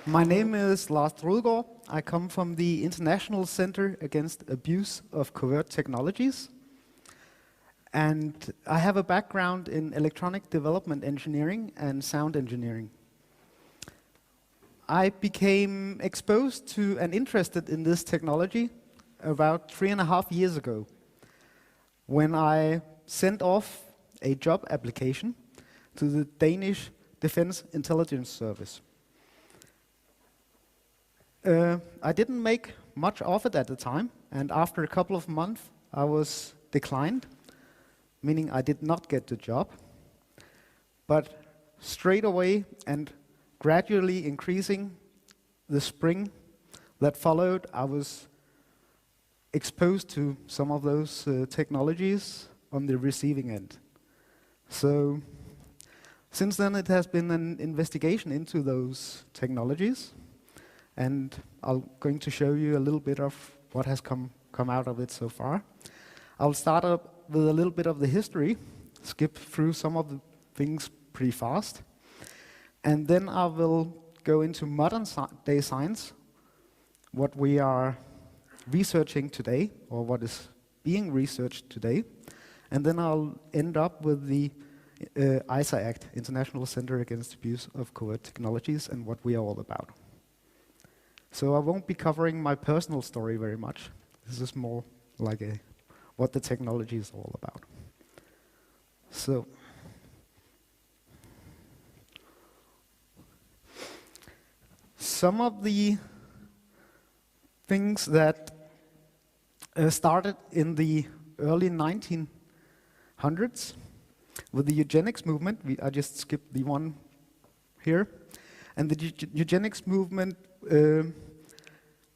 My name is Lars Drudgaard. I come from the International Center Against Abuse of Covert Technologies. And I have a background in electronic development engineering and sound engineering. I became exposed to and interested in this technology about 3.5 years ago when I sent off a job application to the Danish Defense Intelligence Service. I didn't make much of it at the time, and after a couple of months I was declined, meaning I did not get the job. But straight away and gradually increasing the spring that followed, I was exposed to some of those technologies on the receiving end. So since then it has been an investigation into those technologies, and I'm going to show you a little bit of what has come out of it so far. I'll start up with a little bit of the history, skip through some of the things pretty fast, and then I will go into modern day science, what we are researching today, or what is being researched today, and then I'll end up with the ICAACT, International Center Against Abuse of Covert Technologies, and what we are all about. So I won't be covering my personal story very much. This is more like what the technology is all about. So, some of the things that started in the early 1900s with the eugenics movement. I just skipped the one here. And the eugenics movement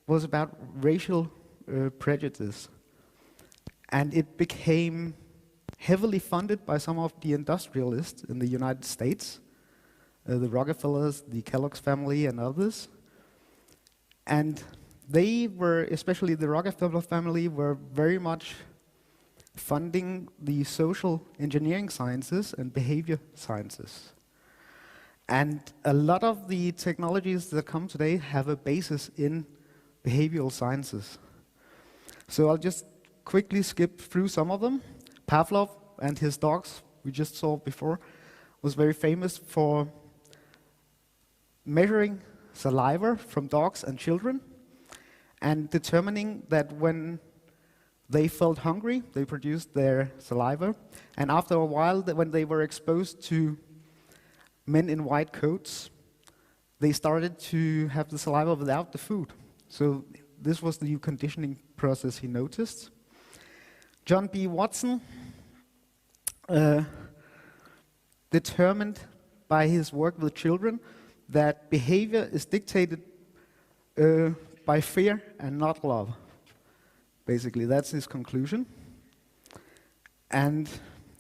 was about racial prejudice. And it became heavily funded by some of the industrialists in the United States, the Rockefellers, the Kellogg's family, and others. And they were, especially the Rockefeller family, were very much funding the social engineering sciences and behavior sciences. And a lot of the technologies that come today have a basis in behavioral sciences. So I'll just quickly skip through some of them. Pavlov and his dogs, we just saw before, was very famous for measuring saliva from dogs and children and determining that when they felt hungry, they produced their saliva. And after a while, when they were exposed to men in white coats, they started to have the saliva without the food. So this was the conditioning process he noticed. John B. Watson determined by his work with children that behavior is dictated by fear and not love. Basically, that's his conclusion. And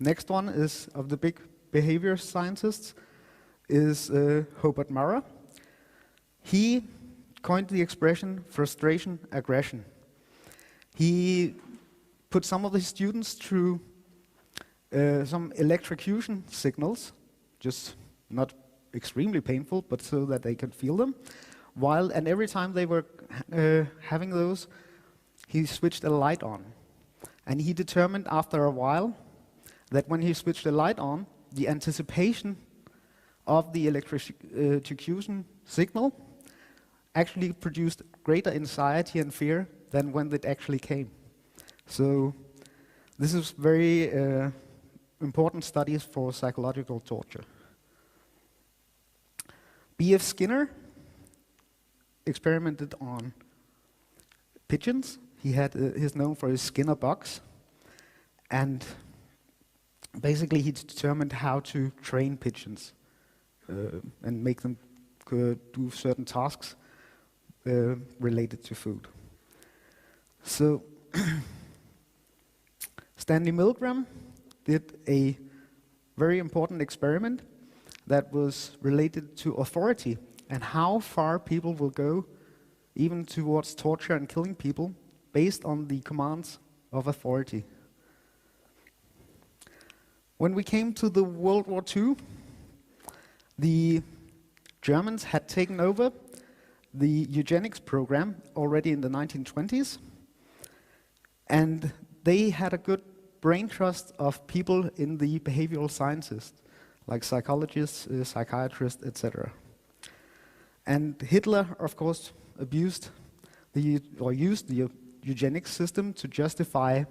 next one is, of the big behavior scientists, is Hobart Murrah. He coined the expression frustration aggression. He put some of his students through some electrocution signals, just not extremely painful, but so that they could feel them. And every time they were having those, he switched a light on. And he determined after a while that when he switched the light on, the anticipation of the electrocution signal actually produced greater anxiety and fear than when it actually came. So this is very important studies for psychological torture. B.F. Skinner experimented on pigeons. He's known for his Skinner box. And basically he determined how to train pigeons and make them do certain tasks related to food. So Stanley Milgram did a very important experiment that was related to authority and how far people will go even towards torture and killing people based on the commands of authority. When we came to the World War II, the Germans had taken over the eugenics program already in the 1920s, and they had a good brain trust of people in the behavioral sciences, like psychologists, psychiatrists, etc. And Hitler, of course, used the eugenics system to justify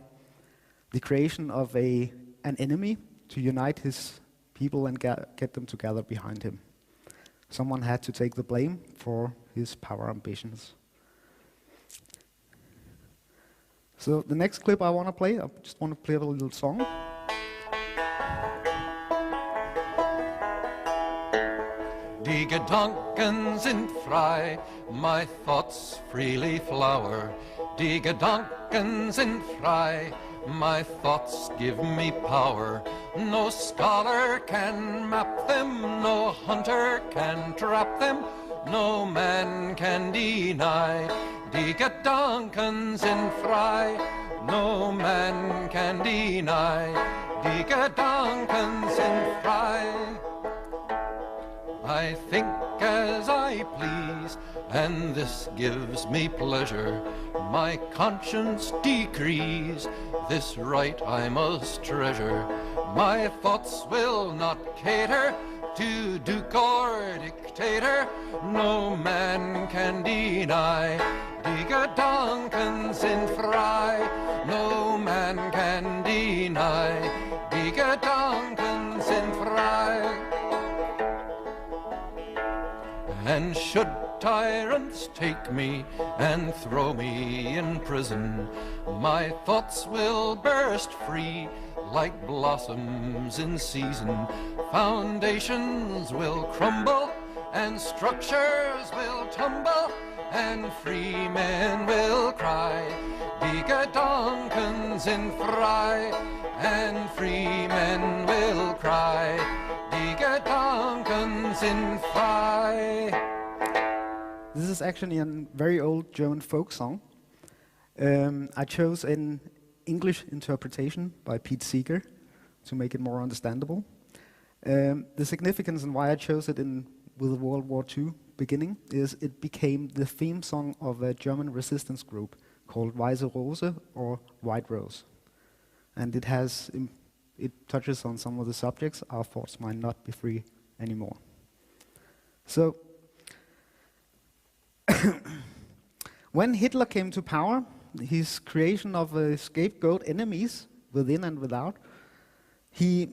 the creation of an enemy to unite his people and get them together behind him. Someone had to take the blame for his power ambitions. So the next clip I want to play, I just want to play a little song. Die Gedanken sind frei, my thoughts freely flower. Die Gedanken sind frei, my thoughts give me power. No scholar can map them, no hunter can trap them, no man can deny. Die Gedanken sind frei, no man can deny. Die Gedanken sind frei. I think as I please, and this gives me pleasure. My conscience decrees, this right I must treasure. My thoughts will not cater to duke or dictator, no man can deny. Die Gedanken sind frei, no man can deny. Die Gedanken sind frei. And should tyrants take me and throw me in prison, my thoughts will burst free like blossoms in season. Foundations will crumble and structures will tumble and free men will cry. Die Gedanken sind frei and free men will cry. Die Gedanken sind frei. This is actually a very old German folk song. I chose an English interpretation by Pete Seeger to make it more understandable. The significance and why I chose it with the World War II beginning is it became the theme song of a German resistance group called Weiße Rose or White Rose. And it touches on some of the subjects our thoughts might not be free anymore. So, when Hitler came to power, his creation of scapegoat enemies within and without, he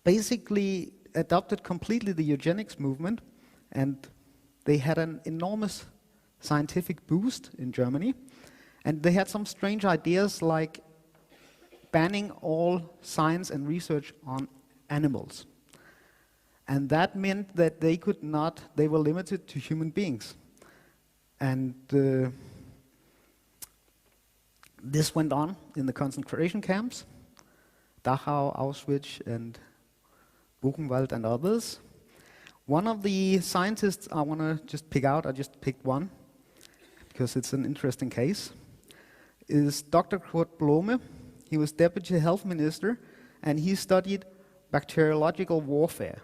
basically adopted completely the eugenics movement, and they had an enormous scientific boost in Germany, and they had some strange ideas like banning all science and research on animals. And that meant that they were limited to human beings. And this went on in the concentration camps, Dachau, Auschwitz, and Buchenwald, and others. One of the scientists I want to just pick out, I just picked one, because it's an interesting case, is Dr. Kurt Blome. He was Deputy Health Minister, and he studied bacteriological warfare.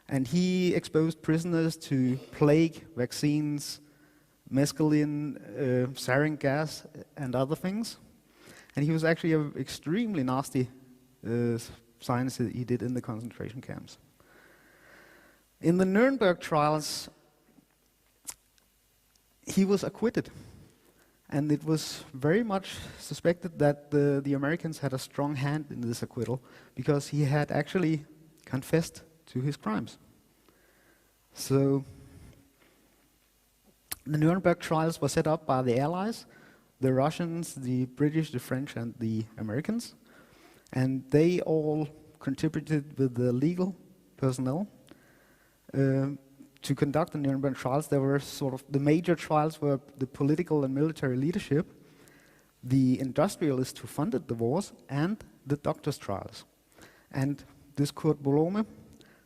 And he exposed prisoners to plague, vaccines, mescaline, sarin gas, and other things. And he was actually an extremely nasty science that he did in the concentration camps. In the Nuremberg trials, he was acquitted. And it was very much suspected that the Americans had a strong hand in this acquittal, because he had actually confessed to his crimes. So the Nuremberg trials were set up by the Allies, the Russians, the British, the French, and the Americans. And they all contributed with the legal personnel to conduct the Nuremberg trials. There were the major trials were the political and military leadership, the industrialists who funded the wars, and the doctors' trials. And this Kurt Blome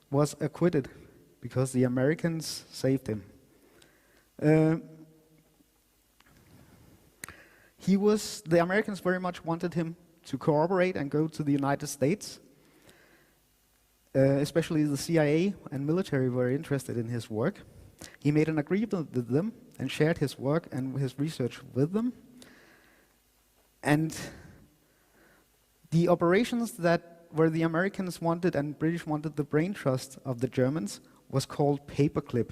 was acquitted because the Americans saved him. The Americans very much wanted him to cooperate and go to the United States. Especially the CIA and military were interested in his work. He made an agreement with them and shared his work and his research with them. And the operations that where the Americans wanted and British wanted the brain trust of the Germans was called Paperclip.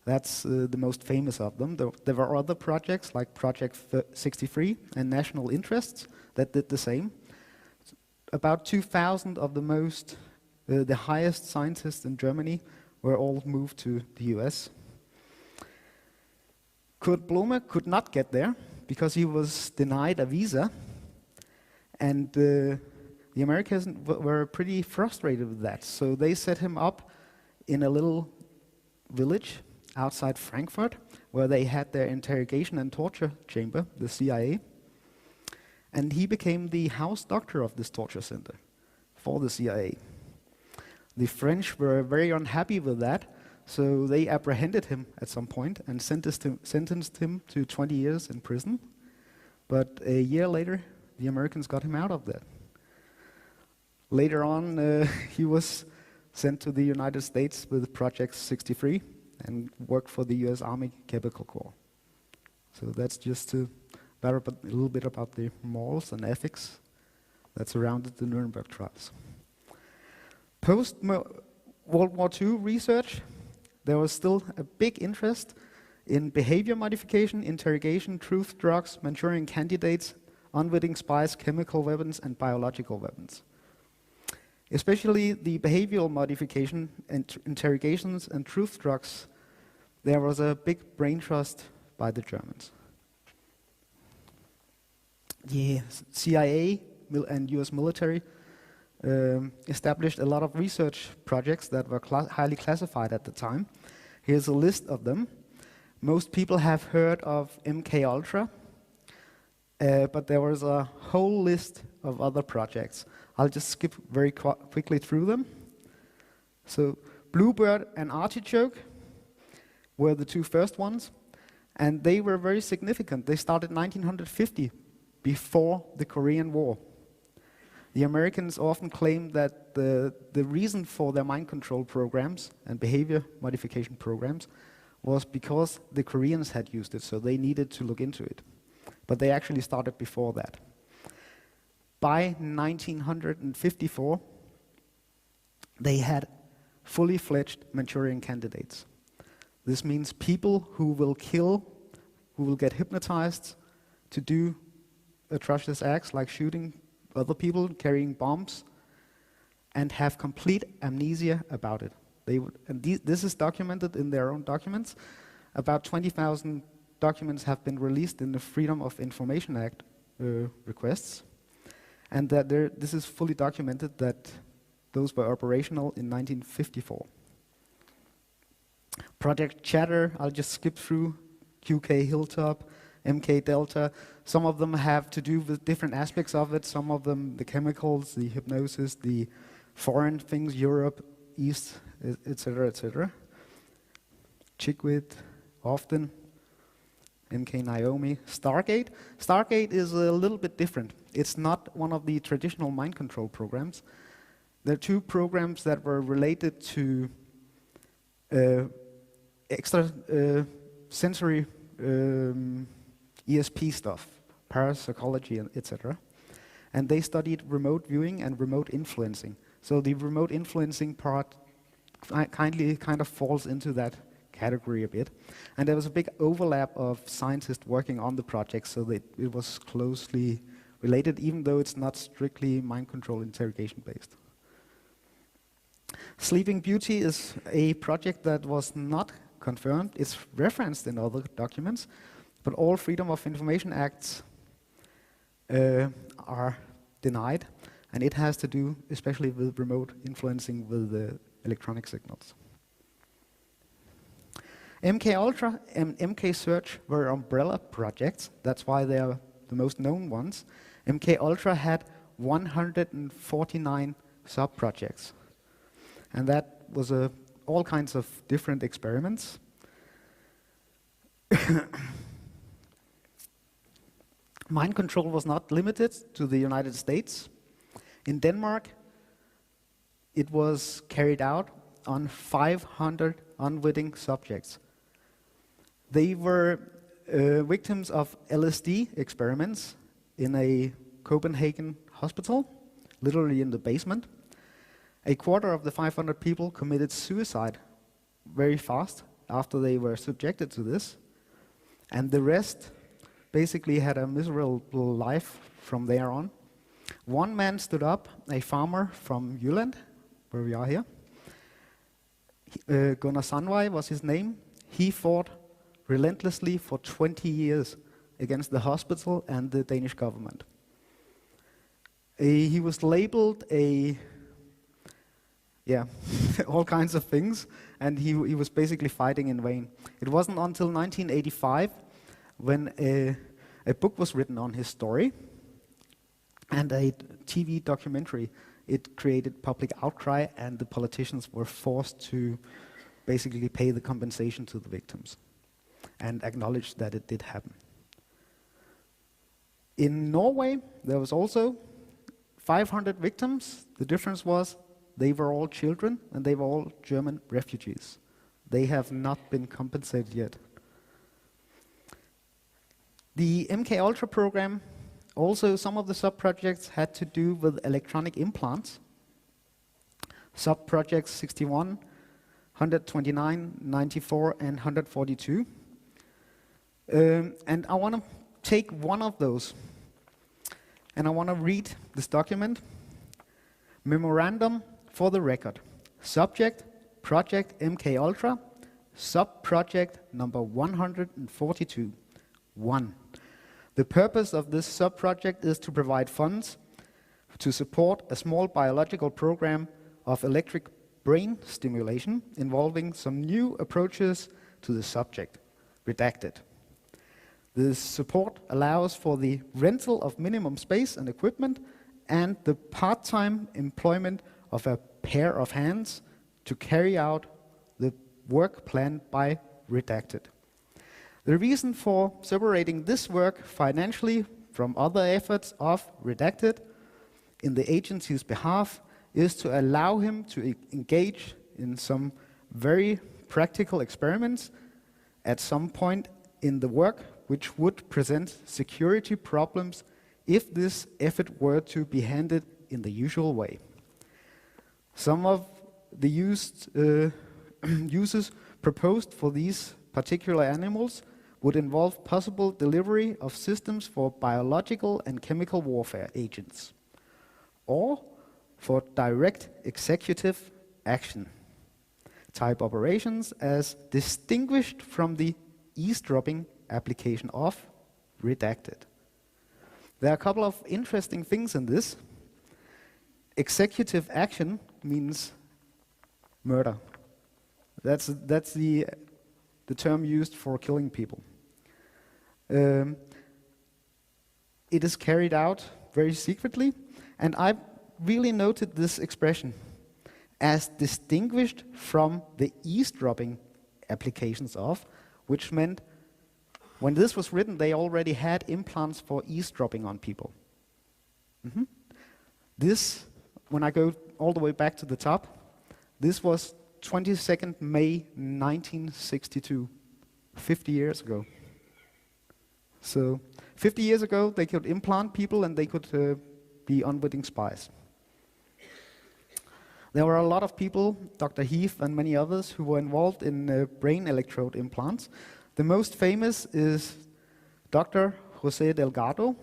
That's the most famous of them. There were other projects like Project 63 and National Interests that did the same. About 2,000 of the highest scientists in Germany were all moved to the US. Kurt Blume could not get there because he was denied a visa, and the Americans were pretty frustrated with that. So they set him up in a little village outside Frankfurt, where they had their interrogation and torture chamber, the CIA. And he became the house doctor of this torture center for the CIA. The French were very unhappy with that, so they apprehended him at some point and sentenced him to 20 years in prison. But a year later, the Americans got him out of that. Later on, he was sent to the United States with Project 63 and worked for the US Army Chemical Corps. So that's just a little bit about the morals and ethics that surrounded the Nuremberg trials. Post-World War II research, there was still a big interest in behavior modification, interrogation, truth drugs, Manchurian candidates, unwitting spies, chemical weapons, and biological weapons. Especially the behavioral modification and interrogations and truth drugs, there was a big brain trust by the Germans. The CIA and US military established a lot of research projects that were highly classified at the time. Here's a list of them. Most people have heard of MKULTRA, but there was a whole list of other projects. I'll just skip very quickly through them. So Bluebird and Artichoke were the two first ones, and they were very significant. They started 1950, before the Korean War. The Americans often claimed that the reason for their mind control programs and behavior modification programs was because the Koreans had used it, so they needed to look into it. But they actually started before that. By 1954, they had fully fledged Manchurian candidates. This means people who will kill, who will get hypnotized to do atrocious acts like shooting other people, carrying bombs, and have complete amnesia about it. This is documented in their own documents. About 20,000 documents have been released in the Freedom of Information Act requests, and that this is fully documented that those were operational in 1954. Project Chatter, I'll just skip through. QK Hilltop, MK Delta. Some of them have to do with different aspects of it. Some of them, the chemicals, the hypnosis, the foreign things, Europe, East, etc., etc. Chickweed, Often, MK Naomi. Stargate. Stargate is a little bit different. It's not one of the traditional mind control programs. There are two programs that were related to extra sensory ESP stuff, parapsychology, etc. And they studied remote viewing and remote influencing. So the remote influencing part kind of falls into that category a bit. And there was a big overlap of scientists working on the project, so that it was closely related, even though it's not strictly mind control interrogation based. Sleeping Beauty is a project that was not confirmed. It's referenced in other documents, but all Freedom of Information Acts are denied, and it has to do especially with remote influencing with the electronic signals. MKUltra and MK Search were umbrella projects. That's why they are the most known ones. MKUltra had 149 sub-projects, and that was all kinds of different experiments. Mind control was not limited to the United States. In Denmark, it was carried out on 500 unwitting subjects. They were victims of LSD experiments in a Copenhagen hospital, literally in the basement. A quarter of the 500 people committed suicide very fast after they were subjected to this, and the rest basically had a miserable life from there on. One man stood up, a farmer from Jylland, where we are here. Gunnar Sandvej was his name. He fought relentlessly for 20 years against the hospital and the Danish government. He was labeled all kinds of things, and he was basically fighting in vain. It wasn't until 1985 when a book was written on his story and a TV documentary. It created public outcry, and the politicians were forced to basically pay the compensation to the victims and acknowledge that it did happen. In Norway, there was also 500 victims. The difference was they were all children and they were all German refugees. They have not been compensated yet. The MKULTRA program, also some of the sub-projects had to do with electronic implants. Sub-projects 61, 129, 94, and 142. And I want to take one of those, and I want to read this document. Memorandum for the record. Subject, Project MKULTRA, Sub-project number 142. 1. The purpose of this sub-project is to provide funds to support a small biological program of electric brain stimulation involving some new approaches to the subject. Redacted. This support allows for the rental of minimum space and equipment and the part-time employment of a pair of hands to carry out the work planned by Redacted. The reason for separating this work financially from other efforts of Redacted in the agency's behalf is to allow him to engage in some very practical experiments at some point in the work which would present security problems if this effort were to be handled in the usual way. Some of the uses proposed for these particular animals would involve possible delivery of systems for biological and chemical warfare agents, or for direct executive action type operations as distinguished from the eavesdropping application of Redacted. There are a couple of interesting things in this. Executive action means murder. That's the term used for killing people. It is carried out very secretly, and I really noted this expression as distinguished from the eavesdropping applications of, which meant when this was written, they already had implants for eavesdropping on people. This, when I go all the way back to the top, this was 22nd May 1962, 50 years ago. So 50 years ago, they could implant people and they could be unwitting spies. There were a lot of people, Dr. Heath and many others, who were involved in brain electrode implants. The most famous is Dr. Jose Delgado.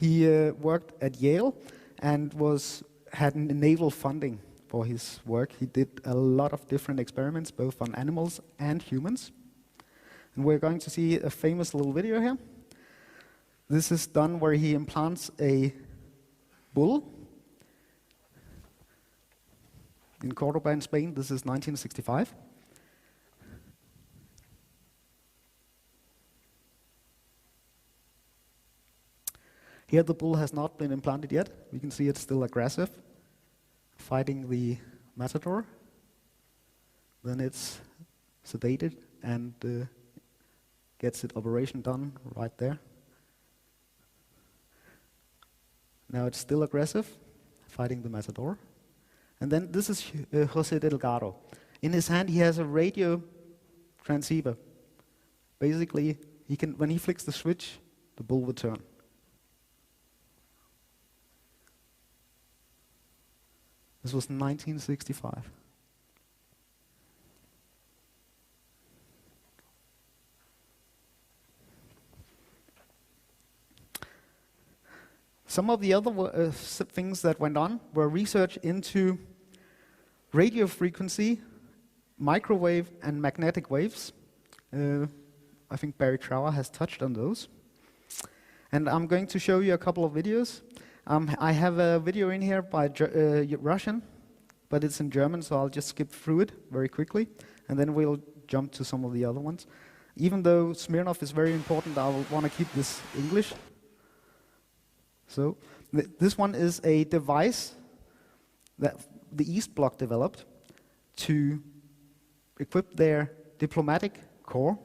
He worked at Yale and had naval funding for his work. He did a lot of different experiments, both on animals and humans. And we're going to see a famous little video here. This is done where he implants a bull in Cordoba in Spain. This is 1965. Here the bull has not been implanted yet. We can see it's still aggressive, fighting the matador. Then it's sedated and gets its operation done right there. Now it's still aggressive, fighting the matador. And then this is Jose Delgado. In his hand, he has a radio transceiver. Basically, when he flicks the switch, the bull will turn. This was 1965. Some of the other things that went on were research into radio frequency, microwave, and magnetic waves. I think Barry Trower has touched on those. And I'm going to show you a couple of videos. I have a video in here by Russian, but it's in German, so I'll just skip through it very quickly, and then we'll jump to some of the other ones. Even though Smirnov is very important, I want to keep this English. So this one is a device that the East Bloc developed to equip their diplomatic corps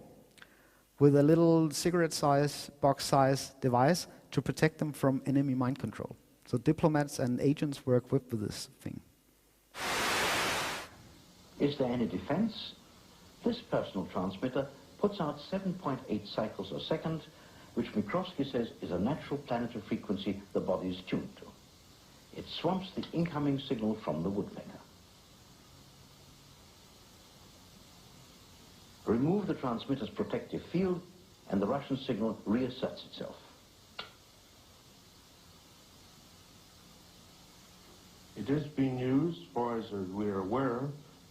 with a little cigarette-size, box-size device to protect them from enemy mind control. So diplomats and agents were equipped with this thing. Is there any defense? This personal transmitter puts out 7.8 cycles a second, which Mikrowski says is a natural planetary frequency the body is tuned to. It swamps the incoming signal from the woodpecker. Remove the transmitter's protective field, and the Russian signal reasserts itself. It is being used, as far as we are aware,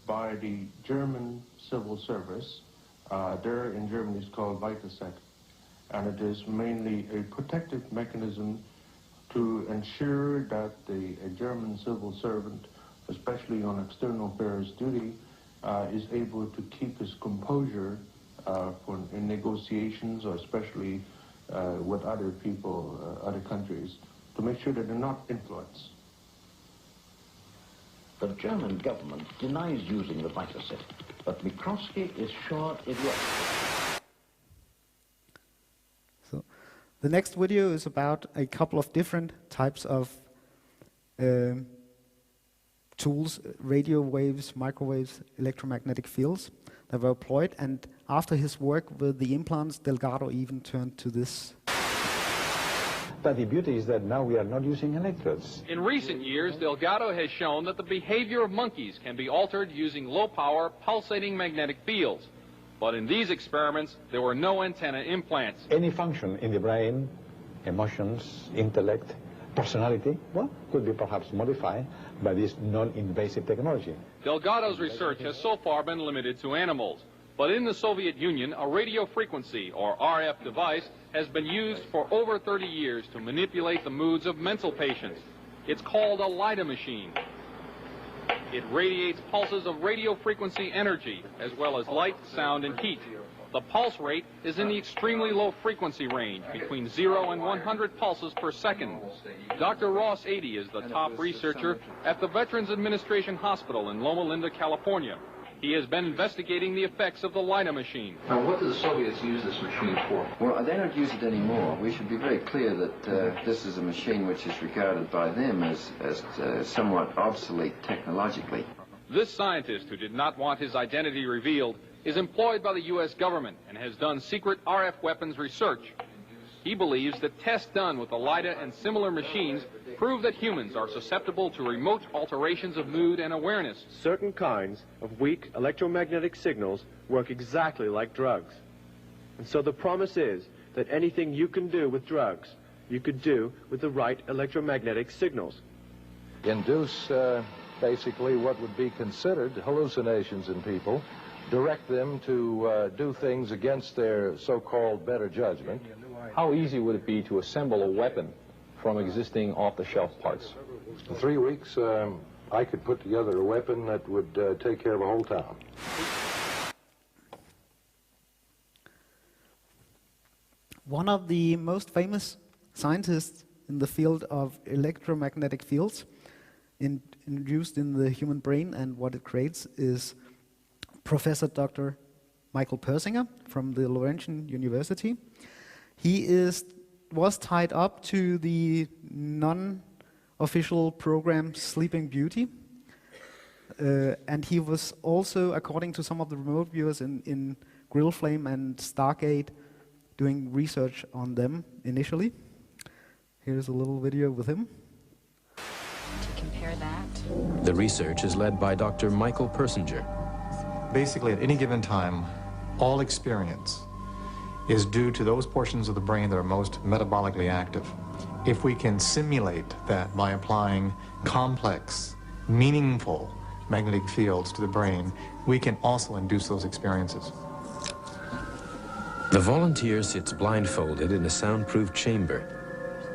by the German civil service. There in Germany it's called Weitersec. And it is mainly a protective mechanism to ensure that a German civil servant, especially on external affairs duty, is able to keep his composure in negotiations, or especially with other people, other countries, to make sure that they're not influenced. The German government denies using the Weitersec, but Mikrowski is sure it works. So the next video is about a couple of different types of tools, radio waves, microwaves, electromagnetic fields that were employed, and after his work with the implants, Delgado even turned to this. But the beauty is that now we are not using electrodes. In recent years, Delgado has shown that the behavior of monkeys can be altered using low-power, pulsating magnetic fields. But in these experiments, there were no antenna implants. Any function in the brain, emotions, intellect, personality, well, could be perhaps modified by this non-invasive technology. Delgado's research has so far been limited to animals. But in the Soviet Union, a radio frequency, or RF device, has been used for over 30 years to manipulate the moods of mental patients. It's called a LIDA machine. It radiates pulses of radio frequency energy, as well as light, sound, and heat. The pulse rate is in the extremely low frequency range, between 0 and 100 pulses per second. Dr. Ross Adey is the top researcher at the Veterans Administration Hospital in Loma Linda, California. He has been investigating the effects of the LIDA machine. Now, what do the Soviets use this machine for? Well, they don't use it anymore. We should be very clear that this is a machine which is regarded by them as somewhat obsolete technologically. This scientist, who did not want his identity revealed, is employed by the U.S. government and has done secret RF weapons research. He believes that tests done with the LIDA and similar machines prove that humans are susceptible to remote alterations of mood and awareness. Certain kinds of weak electromagnetic signals work exactly like drugs. And so the promise is that anything you can do with drugs, you could do with the right electromagnetic signals. Induce basically what would be considered hallucinations in people, direct them to do things against their so-called better judgment. How easy would it be to assemble a weapon from existing off-the-shelf parts? In 3 weeks, I could put together a weapon that would take care of a whole town. One of the most famous scientists in the field of electromagnetic fields introduced in the human brain and what it creates is Professor Dr. Michael Persinger from the Laurentian University. He was tied up to the non-official program Sleeping Beauty. And he was also, according to some of the remote viewers in Grill Flame and Stargate, doing research on them initially. Here's a little video with him. To compare that. The research is led by Dr. Michael Persinger. Basically, at any given time, all experience is due to those portions of the brain that are most metabolically active. If we can simulate that by applying complex, meaningful magnetic fields to the brain, we can also induce those experiences. The volunteer sits blindfolded in a soundproof chamber.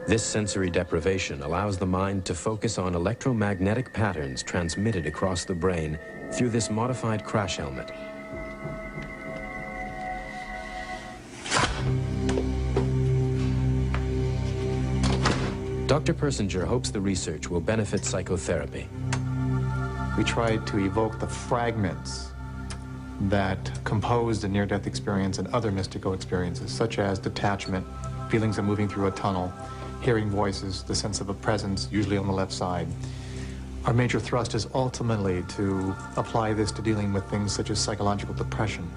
This sensory deprivation allows the mind to focus on electromagnetic patterns transmitted across the brain through this modified crash helmet. Dr. Persinger hopes the research will benefit psychotherapy. We tried to evoke the fragments that compose the near-death experience and other mystical experiences, such as detachment, feelings of moving through a tunnel, hearing voices, the sense of a presence, usually on the left side. Our major thrust is ultimately to apply this to dealing with things such as psychological depression.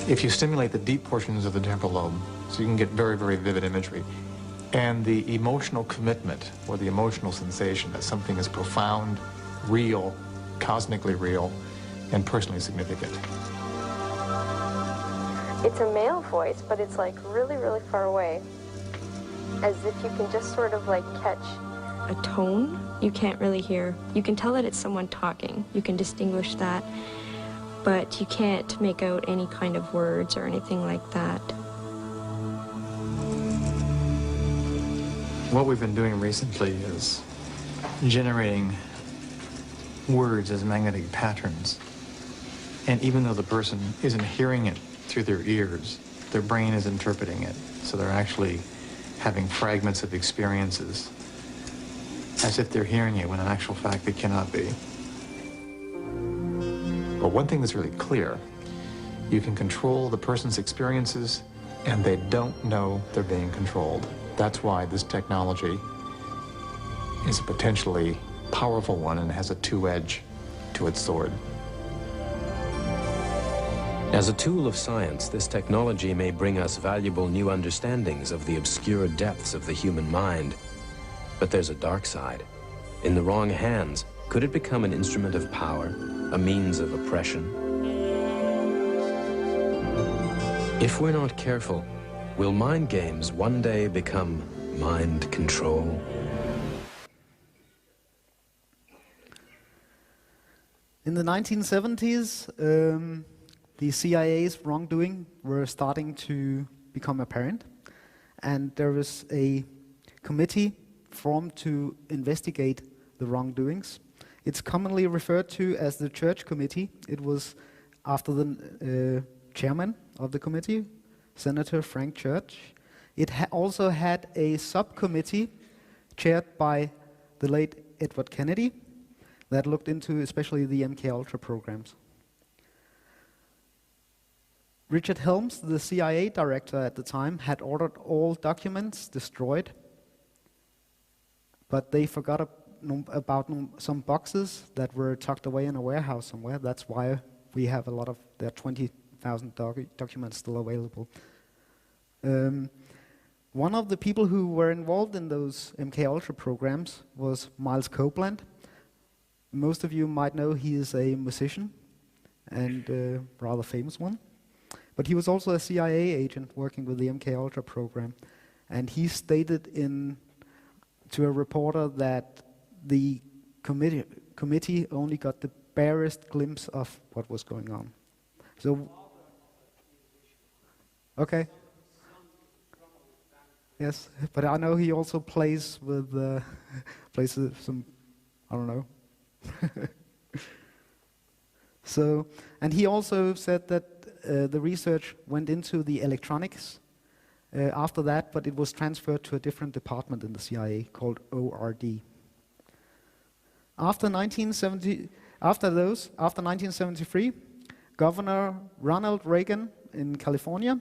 If you stimulate the deep portions of the temporal lobe, so you can get very, very vivid imagery, and the emotional commitment or the emotional sensation that something is profound, real, cosmically real, and personally significant. It's a male voice, but it's like really, really far away. As if you can just sort of like catch a tone. You can't really hear. You can tell that it's someone talking. You can distinguish that, but you can't make out any kind of words or anything like that. What we've been doing recently is generating words as magnetic patterns. And even though the person isn't hearing it through their ears, their brain is interpreting it. So they're actually having fragments of experiences as if they're hearing it, when in actual fact they cannot be. But one thing that's really clear, you can control the person's experiences and they don't know they're being controlled. That's why this technology is a potentially powerful one and has a two-edge to its sword. As a tool of science, this technology may bring us valuable new understandings of the obscure depths of the human mind. But there's a dark side. In the wrong hands, could it become an instrument of power, a means of oppression? If we're not careful, will mind games one day become mind control? In the 1970s, the CIA's wrongdoing were starting to become apparent, and there was a committee formed to investigate the wrongdoings. It's commonly referred to as the Church Committee. It was after the chairman of the committee, Senator Frank Church. It also had a subcommittee chaired by the late Edward Kennedy that looked into especially the MKULTRA programs. Richard Helms, the CIA director at the time, had ordered all documents destroyed, but they forgot about some boxes that were tucked away in a warehouse somewhere. That's why we have a lot of, there are 20,000 documents still available. One of the people who were involved in those MKUltra programs was Miles Copeland. Most of you might know he is a musician, and a rather famous one. But he was also a CIA agent working with the MKUltra program. And he stated to a reporter that the committee only got the barest glimpse of what was going on. So, okay. Yes, but I know he also plays with plays some, I don't know. So, and he also said that the research went into the electronics after that, but it was transferred to a different department in the CIA called ORD. After 1973, Governor Ronald Reagan in California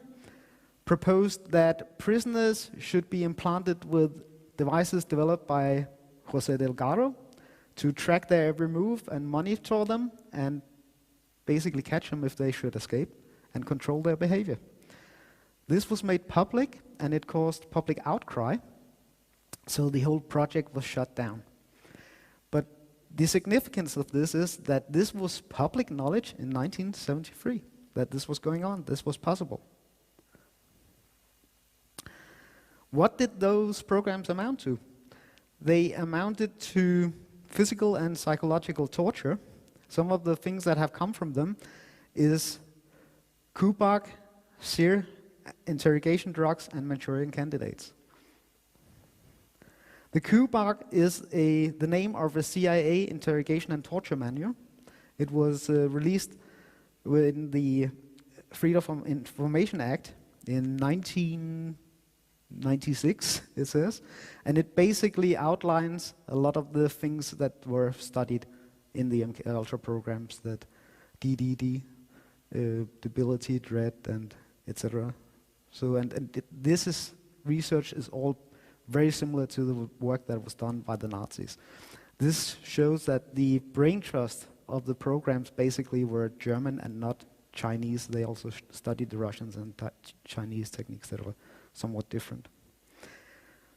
proposed that prisoners should be implanted with devices developed by José Delgado to track their every move and monitor them and basically catch them if they should escape and control their behavior. This was made public, and it caused public outcry, so the whole project was shut down. But the significance of this is that this was public knowledge in 1973, that this was going on, this was possible. What did those programs amount to? They amounted to physical and psychological torture. Some of the things that have come from them is KUBAC, SIR, interrogation drugs, and Manchurian candidates. The KUBAC is the name of a CIA interrogation and torture manual. It was released in the Freedom of Information Act in 1996, it says, and it basically outlines a lot of the things that were studied in the MKULTRA programs, that DDD, debility, dread, and etc. So, this research is all very similar to the work that was done by the Nazis. This shows that the brain trust of the programs basically were German and not Chinese. They also studied the Russians and Chinese techniques that were somewhat different.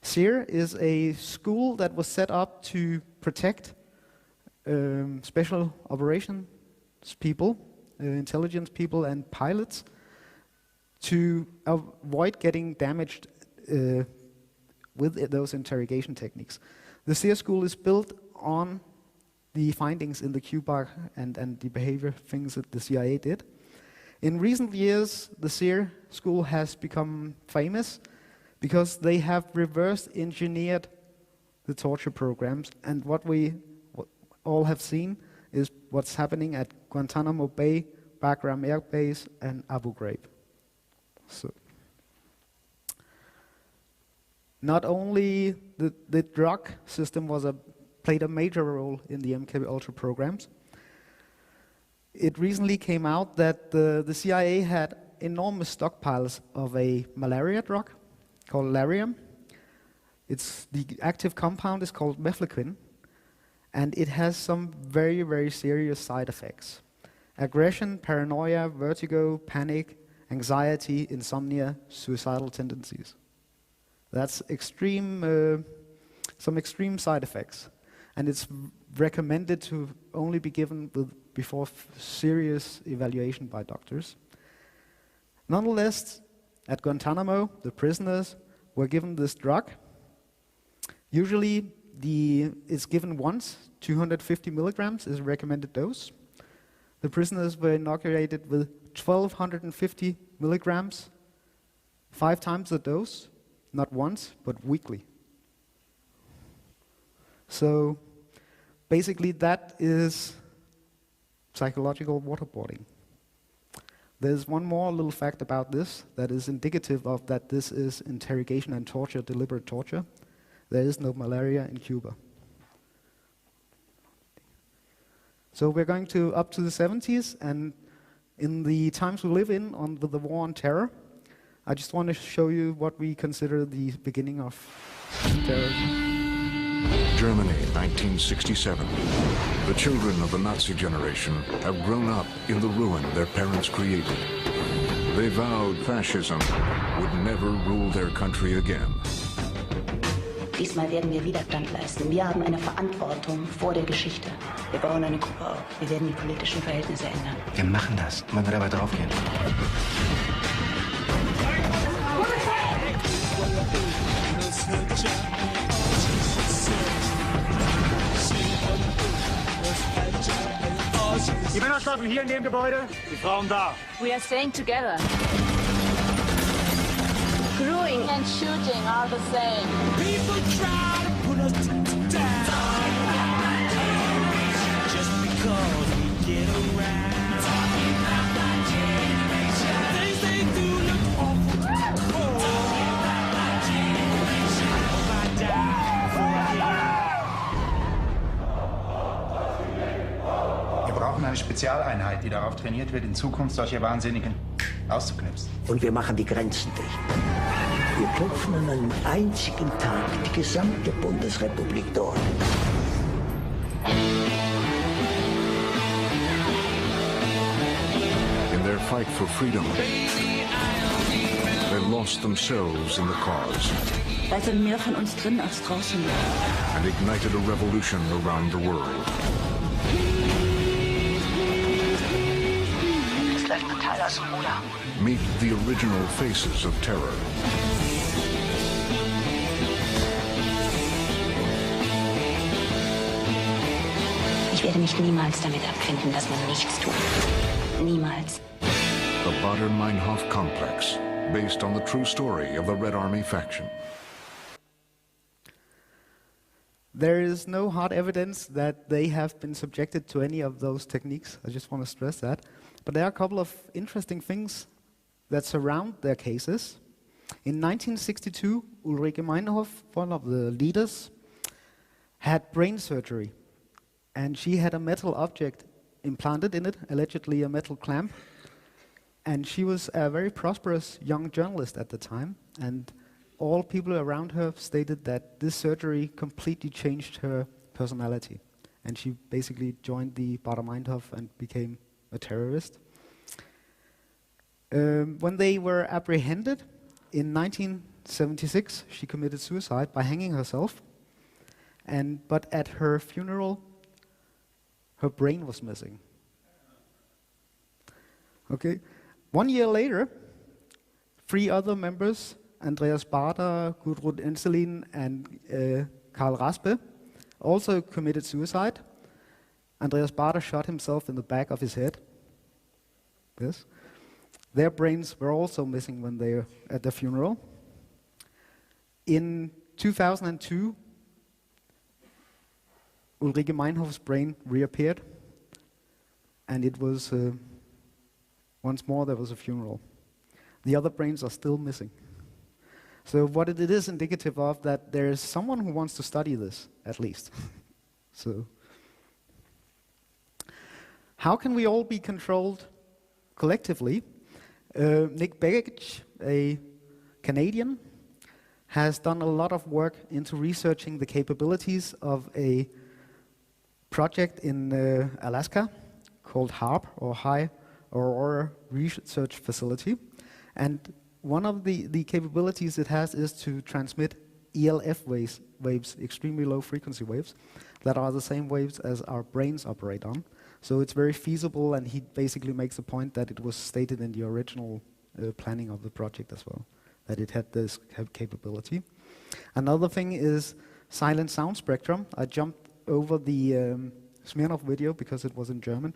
SIR is a school that was set up to protect special operations people, intelligence people, and pilots to avoid getting damaged with those interrogation techniques. The SIR school is built on the findings in the KUBAC and the behavior things that the CIA did. In recent years, the SIR school has become famous because they have reverse engineered the torture programs, and what we all have seen is what's happening at Guantanamo Bay, Bagram Air Base, and Abu Ghraib. So, not only the drug system played a major role in the MKULTRA programs. It recently came out that the CIA had enormous stockpiles of a malaria drug called Lariam. The active compound is called mefloquine, and it has some very, very serious side effects. Aggression, paranoia, vertigo, panic, anxiety, insomnia, suicidal tendencies. That's some extreme side effects. And it's recommended to only be given before serious evaluation by doctors. Nonetheless, at Guantanamo, the prisoners were given this drug. Usually, it's given once, 250 milligrams is a recommended dose. The prisoners were inoculated with 1,250 milligrams, 5 times the dose, not once, but weekly. So basically that is psychological waterboarding. There's one more little fact about this that is indicative of that this is interrogation and torture, deliberate torture. There is no malaria in Cuba. So we're going up to the 70s, and in the times we live in, with the war on terror, I just want to show you what we consider the beginning of terrorism. Germany, 1967. The children of the Nazi generation have grown up in the ruin their parents created. They vowed fascism would never rule their country again. Diesmal werden wir Widerstand leisten. Wir haben eine Verantwortung vor der Geschichte. Wir bauen eine Gruppe auf. Wir werden die politischen Verhältnisse ändern. Wir machen das. Wollen wir dabei draufgehen? Die Männer schlafen hier in dem Gebäude, die Frauen da. We are staying together. Screwing and shooting are the same. People try to put us down just because we get around. Things they do look awful. Wir brauchen eine Spezialeinheit, die darauf trainiert wird, in Zukunft solche Wahnsinnigen auszuknipsen. Und wir machen die Grenzen dicht. Wir klopfen an einem einzigen Tag die gesamte Bundesrepublik durch. In their fight for freedom, they lost themselves in the cause. Da sind mehr von uns drin als draußen. And ignited a revolution around the world. Es läuft total aus dem Ruder. Meet the original faces of terror. Ich werde mich niemals damit abfinden, dass man nichts tut. Niemals. The Baader-Meinhof complex, based on the true story of the Red Army faction. There is no hard evidence that they have been subjected to any of those techniques. I just want to stress that. But there are a couple of interesting things that surround their cases. In 1962, Ulrike Meinhof, one of the leaders, had brain surgery. And she had a metal object implanted in it, allegedly a metal clamp. And she was a very prosperous young journalist at the time. And all people around her stated that this surgery completely changed her personality. And she basically joined the Baader-Meinhof and became a terrorist. When they were apprehended in 1976, she committed suicide by hanging herself. But at her funeral, her brain was missing. Okay. 1 year later, 3 other members, Andreas Baader, Gudrun Enselin, and Karl Raspe, also committed suicide. Andreas Baader shot himself in the back of his head. Yes. Their brains were also missing when they were at the funeral. In 2002, Ulrike Meinhof's brain reappeared, and it was, once more there was a funeral. The other brains are still missing. So what it is indicative of that there is someone who wants to study this, at least. So, how can we all be controlled collectively? Nick Begich, a Canadian, has done a lot of work into researching the capabilities of a project in Alaska called HARP, or High Aurora Research Facility. And one of the capabilities it has is to transmit ELF waves, extremely low frequency waves, that are the same waves as our brains operate on. So it's very feasible, and he basically makes the point that it was stated in the original planning of the project as well, that it had this capability. Another thing is silent sound spectrum. I jumped over the Smirnov video because it was in German,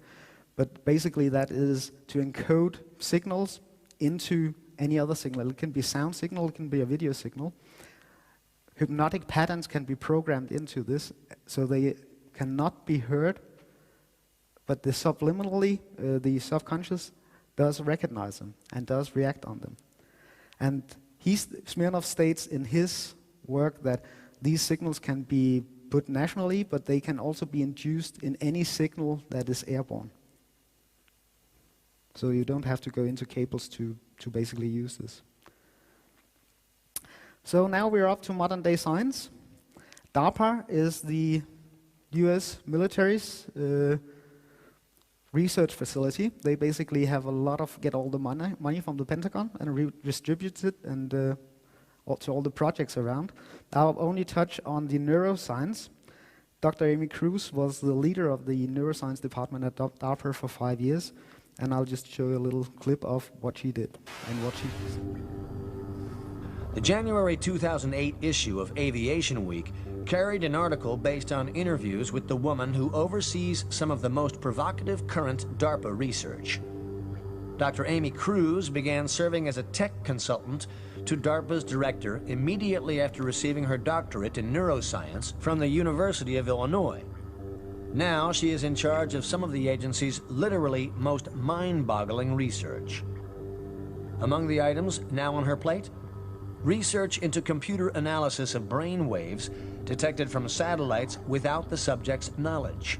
but basically that is to encode signals into any other signal. It can be a sound signal, it can be a video signal. Hypnotic patterns can be programmed into this, so they cannot be heard, but the subliminally, the subconscious does recognize them and does react on them. And Smirnov states in his work that these signals can be put nationally, but they can also be induced in any signal that is airborne. So you don't have to go into cables to basically use this. So now we're up to modern day science. DARPA is the US military's research facility. They basically have a lot of, get all the money from the Pentagon and redistribute it and to all the projects around. I'll only touch on the neuroscience. Dr. Amy Cruz was the leader of the neuroscience department at DARPA for 5 years, and I'll just show you a little clip of what she did and what she did. The January 2008 issue of Aviation Week carried an article based on interviews with the woman who oversees some of the most provocative current DARPA research. Dr. Amy Cruz began serving as a tech consultant to DARPA's director immediately after receiving her doctorate in neuroscience from the University of Illinois. Now she is in charge of some of the agency's literally most mind-boggling research. Among the items now on her plate, research into computer analysis of brain waves detected from satellites without the subject's knowledge.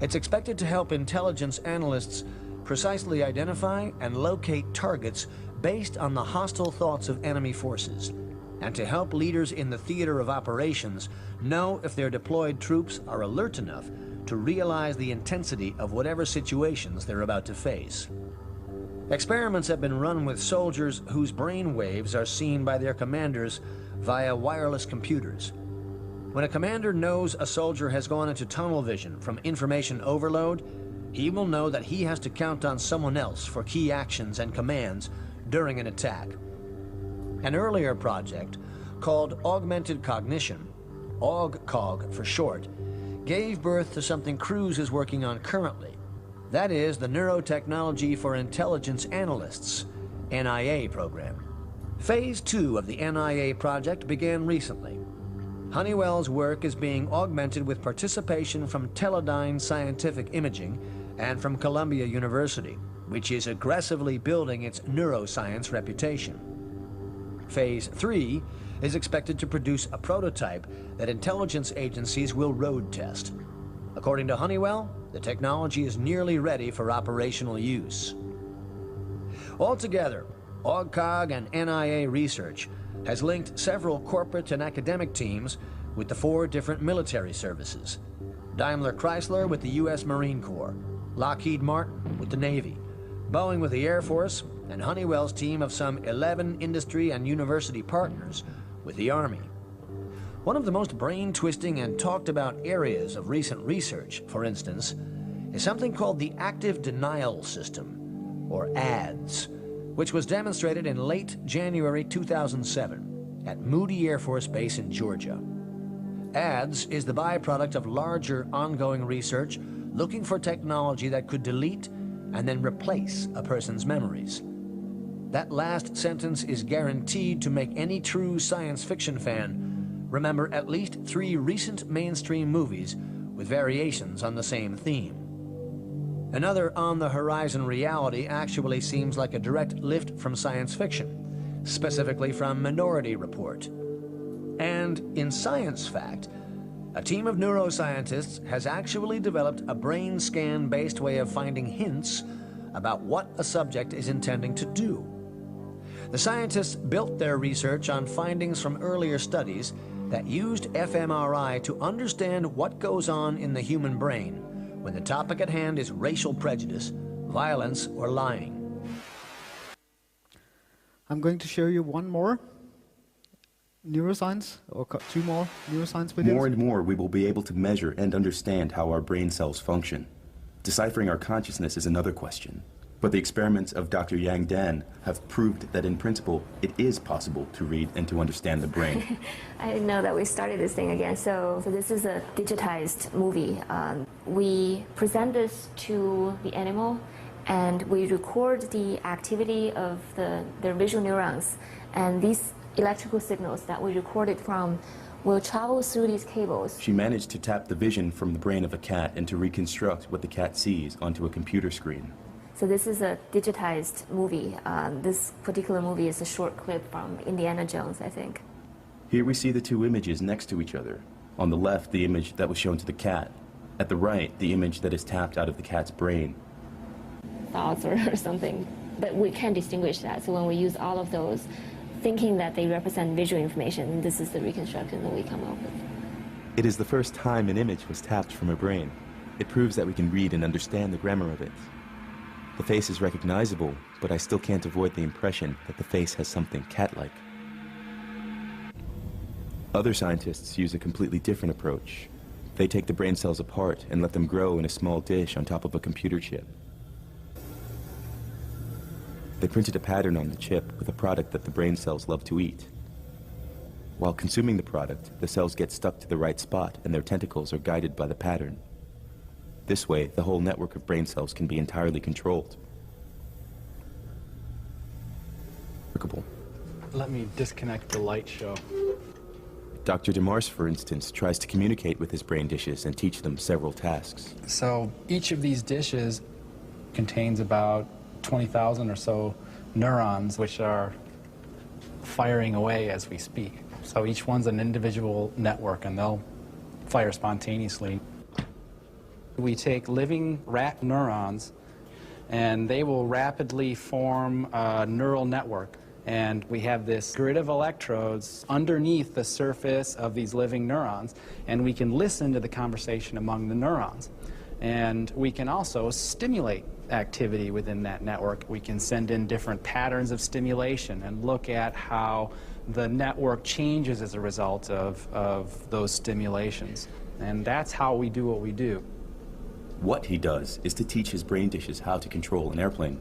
It's expected to help intelligence analysts precisely identify and locate targets based on the hostile thoughts of enemy forces, and to help leaders in the theater of operations know if their deployed troops are alert enough to realize the intensity of whatever situations they're about to face. Experiments have been run with soldiers whose brain waves are seen by their commanders via wireless computers. When a commander knows a soldier has gone into tunnel vision from information overload, he will know that he has to count on someone else for key actions and commands during an attack. An earlier project, called Augmented Cognition, AUGCOG for short, gave birth to something Cruz is working on currently. That is the Neurotechnology for Intelligence Analysts, NIA program. Phase 2 of the NIA project began recently. Honeywell's work is being augmented with participation from Teledyne Scientific Imaging and from Columbia University, which is aggressively building its neuroscience reputation. Phase 3 is expected to produce a prototype that intelligence agencies will road test. According to Honeywell, the technology is nearly ready for operational use. Altogether, AUGCOG and NIA research has linked several corporate and academic teams with the 4 different military services. Daimler Chrysler with the U.S. Marine Corps, Lockheed Martin with the Navy, Boeing with the Air Force, and Honeywell's team of some 11 industry and university partners with the Army. One of the most brain-twisting and talked-about areas of recent research, for instance, is something called the Active Denial System, or ADS, which was demonstrated in late January 2007 at Moody Air Force Base in Georgia. ADS is the byproduct of larger ongoing research looking for technology that could delete and then replace a person's memories. That last sentence is guaranteed to make any true science fiction fan remember at least 3 recent mainstream movies with variations on the same theme. Another on-the-horizon reality actually seems like a direct lift from science fiction, specifically from Minority Report. And in Science Fact, a team of neuroscientists has actually developed a brain scan-based way of finding hints about what a subject is intending to do. The scientists built their research on findings from earlier studies that used fMRI to understand what goes on in the human brain when the topic at hand is racial prejudice, violence, or lying. I'm going to show you one more neuroscience, or 2 more neuroscience videos. More and more we will be able to measure and understand how our brain cells function. Deciphering our consciousness is another question. But the experiments of Dr. Yang Dan have proved that in principle it is possible to read and to understand the brain. I didn't know that we started this thing again. So this is a digitized movie. We present this to the animal and we record the activity of their visual neurons. And these electrical signals that we recorded from will travel through these cables. She managed to tap the vision from the brain of a cat and to reconstruct what the cat sees onto a computer screen. So this is a digitized movie. This particular movie is a short clip from Indiana Jones, I think. Here we see the 2 images next to each other. On the left, the image that was shown to the cat. At the right, the image that is tapped out of the cat's brain. Thoughts or something. But we can distinguish that. So when we use all of those, thinking that they represent visual information, this is the reconstruction that we come up with. It is the first time an image was tapped from a brain. It proves that we can read and understand the grammar of it. The face is recognizable, but I still can't avoid the impression that the face has something cat-like. Other scientists use a completely different approach. They take the brain cells apart and let them grow in a small dish on top of a computer chip. They printed a pattern on the chip with a product that the brain cells love to eat. While consuming the product, the cells get stuck to the right spot and their tentacles are guided by the pattern. This way, the whole network of brain cells can be entirely controlled. Let me disconnect the light show. Dr. DeMars, for instance, tries to communicate with his brain dishes and teach them several tasks. So each of these dishes contains about 20,000 or so neurons, which are firing away as we speak. So each one's an individual network, and they'll fire spontaneously. We take living rat neurons and they will rapidly form a neural network. And we have this grid of electrodes underneath the surface of these living neurons, and we can listen to the conversation among the neurons. And we can also stimulate activity within that network. We can send in different patterns of stimulation and look at how the network changes as a result of those stimulations. And that's how we do what we do. What he does is to teach his brain dishes how to control an airplane.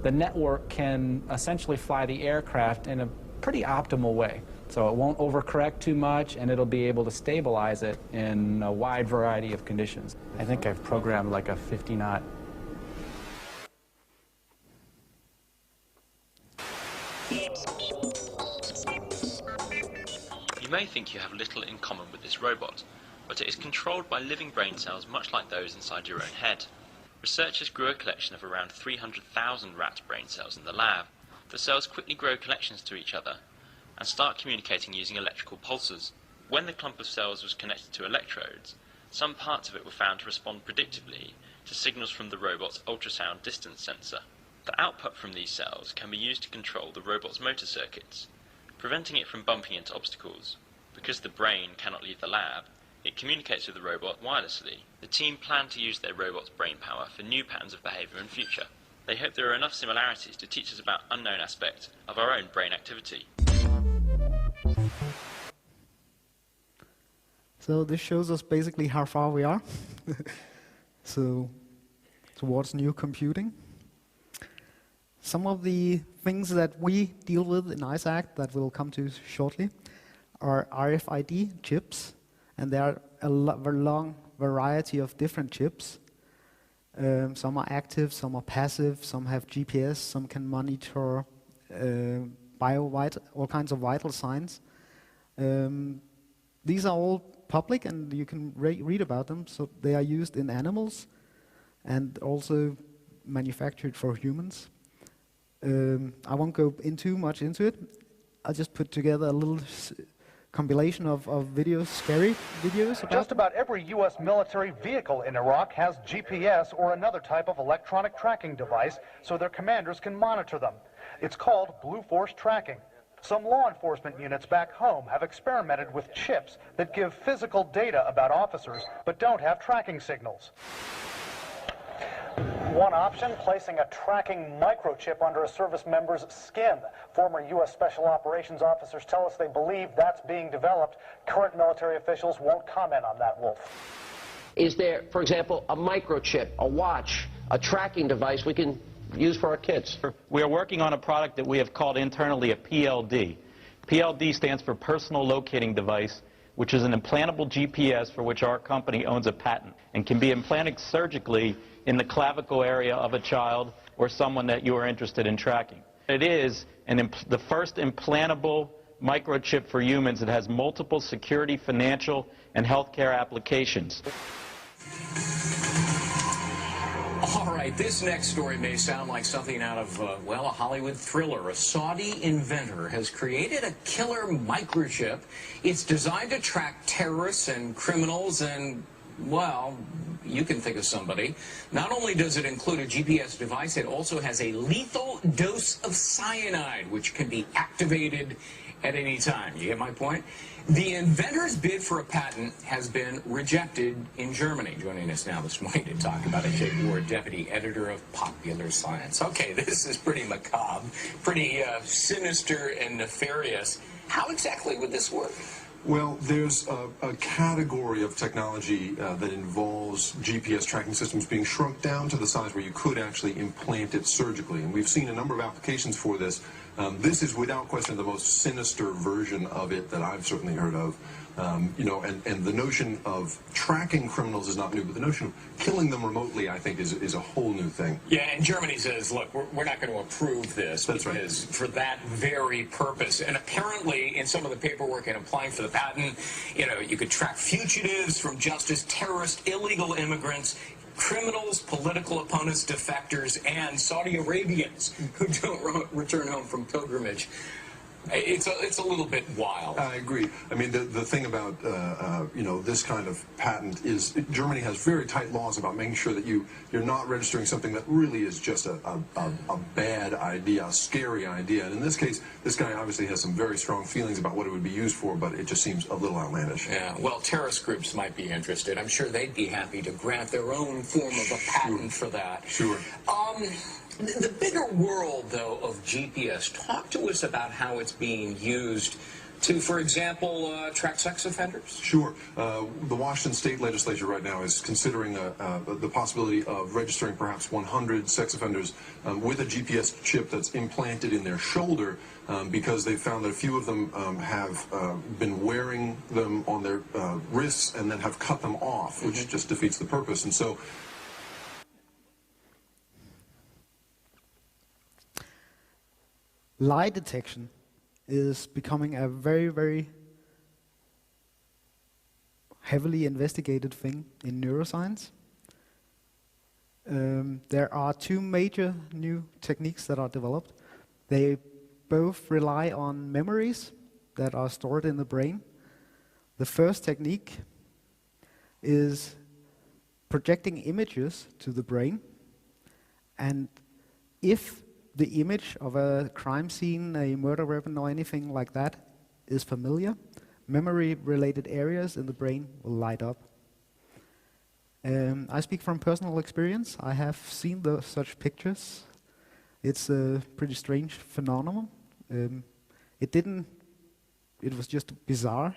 The network can essentially fly the aircraft in a pretty optimal way. So it won't overcorrect too much, and it'll be able to stabilize it in a wide variety of conditions. I think I've programmed like a 50-knot. You may think you have little in common with this robot, but it is controlled by living brain cells much like those inside your own head. Researchers grew a collection of around 300,000 rat brain cells in the lab. The cells quickly grow connections to each other and start communicating using electrical pulses. When the clump of cells was connected to electrodes, some parts of it were found to respond predictably to signals from the robot's ultrasound distance sensor. The output from these cells can be used to control the robot's motor circuits, preventing it from bumping into obstacles. Because the brain cannot leave the lab, it communicates with the robot wirelessly. The team plan to use their robot's brain power for new patterns of behavior in future. They hope there are enough similarities to teach us about unknown aspects of our own brain activity. So this shows us basically how far we are. So towards new computing. Some of the things that we deal with in ICAACT that we'll come to shortly are RFID chips, and there are a long variety of different chips. Some are active, some are passive, some have GPS, some can monitor all kinds of vital signs. These are all public, and you can read about them. So they are used in animals and also manufactured for humans. I won't go too much into it. I'll just put together a little compilation of videos, scary videos about Just about every U.S. military vehicle in Iraq has GPS or another type of electronic tracking device so their commanders can monitor them. It's called Blue Force tracking. Some law enforcement units back home have experimented with chips that give physical data about officers but don't have tracking signals. One option, placing a tracking microchip under a service member's skin. Former U.S. Special Operations officers tell us they believe that's being developed. Current military officials won't comment on that, Wolf. Is there, for example, a microchip, a watch, a tracking device we can use for our kids? We are working on a product that we have called internally a PLD. PLD stands for Personal Locating Device, which is an implantable GPS for which our company owns a patent and can be implanted surgically in the clavicle area of a child or someone that you are interested in tracking. It is the first implantable microchip for humans that has multiple security, financial, and healthcare applications. All right, this next story may sound like something out of, well, a Hollywood thriller. A Saudi inventor has created a killer microchip. It's designed to track terrorists and criminals and, well, you can think of somebody. Not only does it include a GPS device, it also has a lethal dose of cyanide, which can be activated at any time. You get my point? The inventor's bid for a patent has been rejected in Germany. Joining us now this morning to talk about it, Jake Ward, deputy editor of Popular Science. Okay, this is pretty macabre, pretty sinister and nefarious. How exactly would this work? Well, there's a category of technology that involves GPS tracking systems being shrunk down to the size where you could actually implant it surgically. And we've seen a number of applications for this. This is without question the most sinister version of it that I've certainly heard of. You know, and the notion of tracking criminals is not new, but the notion of killing them remotely, I think, is a whole new thing. Yeah, and Germany says, look, we're not going to approve this because for that very purpose. And apparently, in some of the paperwork in applying for the patent, you know, you could track fugitives from justice, terrorists, illegal immigrants, criminals, political opponents, defectors, and Saudi Arabians who don't return home from pilgrimage. It's a little bit wild. I agree. I mean, the thing about you know, this kind of patent is Germany has very tight laws about making sure that you're not registering something that really is just a bad idea, a scary idea. And in this case, this guy obviously has some very strong feelings about what it would be used for, but it just seems a little outlandish. Yeah. Well, terrorist groups might be interested. I'm sure they'd be happy to grant their own form of a patent for that. Sure. The bigger world, though, of GPS, talk to us about how it's being used to, for example, track sex offenders? Sure. The Washington State Legislature right now is considering the possibility of registering perhaps 100 sex offenders with a GPS chip that's implanted in their shoulder because they found that a few of them have been wearing them on their wrists and then have cut them off, which just defeats the purpose. And so lie detection is becoming a very, very heavily investigated thing in neuroscience. There are two major new techniques that are developed. They both rely on memories that are stored in the brain. The first technique is projecting images to the brain, and if the image of a crime scene, a murder weapon, or anything like that is familiar, memory-related areas in the brain will light up. I speak from personal experience. I have seen such pictures. It's a pretty strange phenomenon. It was just bizarre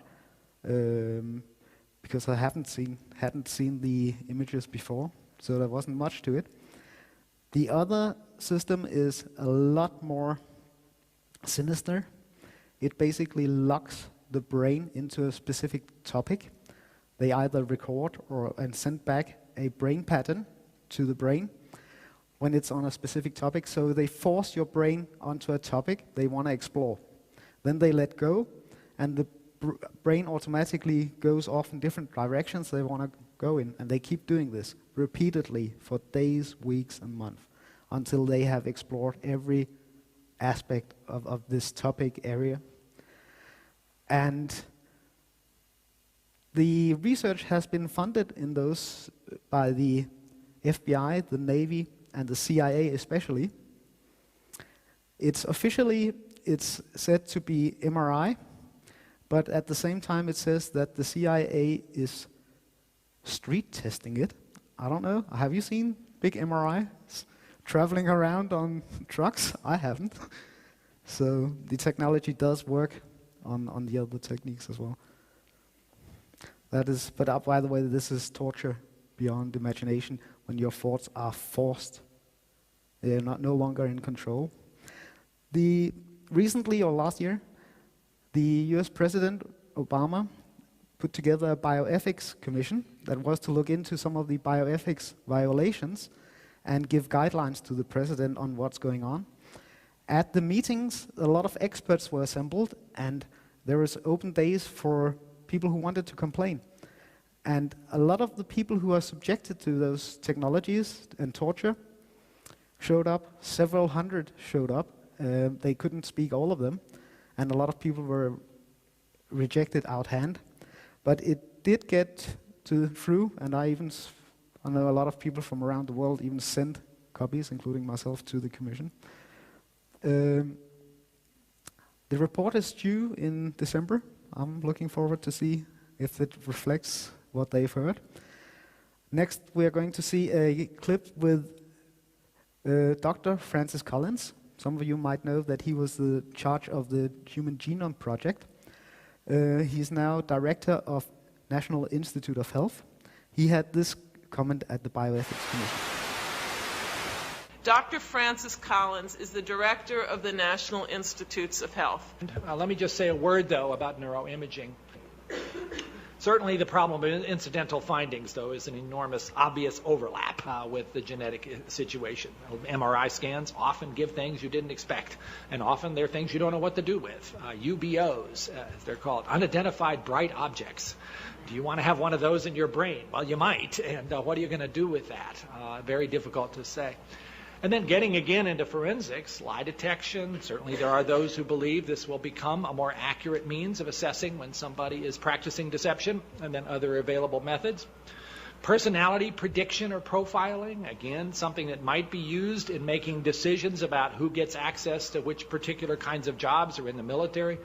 because I hadn't seen the images before, so there wasn't much to it. The other system is a lot more sinister. It basically locks the brain into a specific topic. They either record and send back a brain pattern to the brain when it's on a specific topic. So they force your brain onto a topic they want to explore. Then they let go, and the brain automatically goes off in different directions they want to go in. And they keep doing this repeatedly for days, weeks, and months until they have explored every aspect of this topic area. And the research has been funded in those by the FBI, the Navy, and the CIA especially. It's said to be MRI, but at the same time it says that the CIA is street testing it. I don't know. Have you seen big MRIs traveling around on trucks? I haven't. So the technology does work on the other techniques as well. But by the way, this is torture beyond imagination when your thoughts are forced. They're no longer in control. Recently, or last year, the US President Obama put together a bioethics commission that was to look into some of the bioethics violations and give guidelines to the president on what's going on. At the meetings, a lot of experts were assembled, and there was open days for people who wanted to complain. And a lot of the people who are subjected to those technologies and torture showed up. Several hundred showed up. They couldn't speak, all of them, and a lot of people were rejected out hand. But it did get through, and I know a lot of people from around the world even sent copies, including myself, to the commission. The report is due in December. I'm looking forward to see if it reflects what they've heard. Next, we are going to see a clip with Dr. Francis Collins. Some of you might know that he was the charge of the Human Genome Project. He's now director of National Institute of Health. He had this comment at the Bioethics Commission. Dr. Francis Collins is the director of the National Institutes of Health. Let me just say a word, though, about neuroimaging. Certainly the problem of incidental findings, though, is an enormous, obvious overlap with the genetic situation. MRI scans often give things you didn't expect, and often they're things you don't know what to do with. UBOs, as they're called, unidentified bright objects. Do you want to have one of those in your brain? Well, you might, and what are you going to do with that? Very difficult to say. And then getting again into forensics, lie detection. Certainly there are those who believe this will become a more accurate means of assessing when somebody is practicing deception, and then other available methods. Personality prediction or profiling, again, something that might be used in making decisions about who gets access to which particular kinds of jobs or in the military,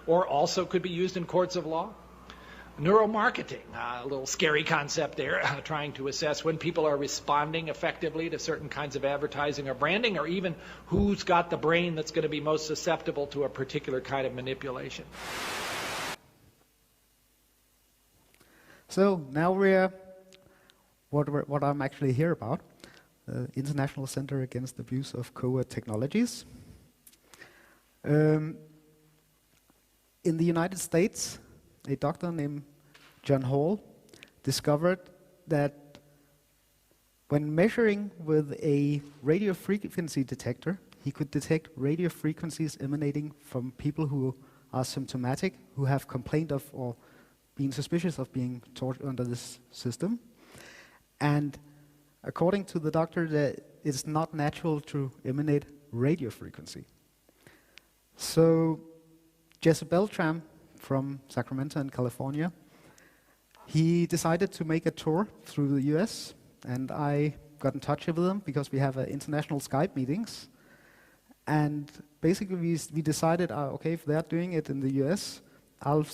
or also could be used in courts of law. Neuromarketing, a little scary concept there, trying to assess when people are responding effectively to certain kinds of advertising or branding, or even who's got the brain that's going to be most susceptible to a particular kind of manipulation. So now we're what I'm actually here about, the International Center Against Abuse of Covert Technologies. In the United States, a doctor named John Hall discovered that when measuring with a radio frequency detector, he could detect radio frequencies emanating from people who are symptomatic, who have complained of or been suspicious of being tortured under this system. And according to the doctor, that it's not natural to emanate radio frequency. So Jesse Beltram from Sacramento in California, he decided to make a tour through the US, and I got in touch with him because we have international Skype meetings. And basically we decided, okay, if they're doing it in the US, I'll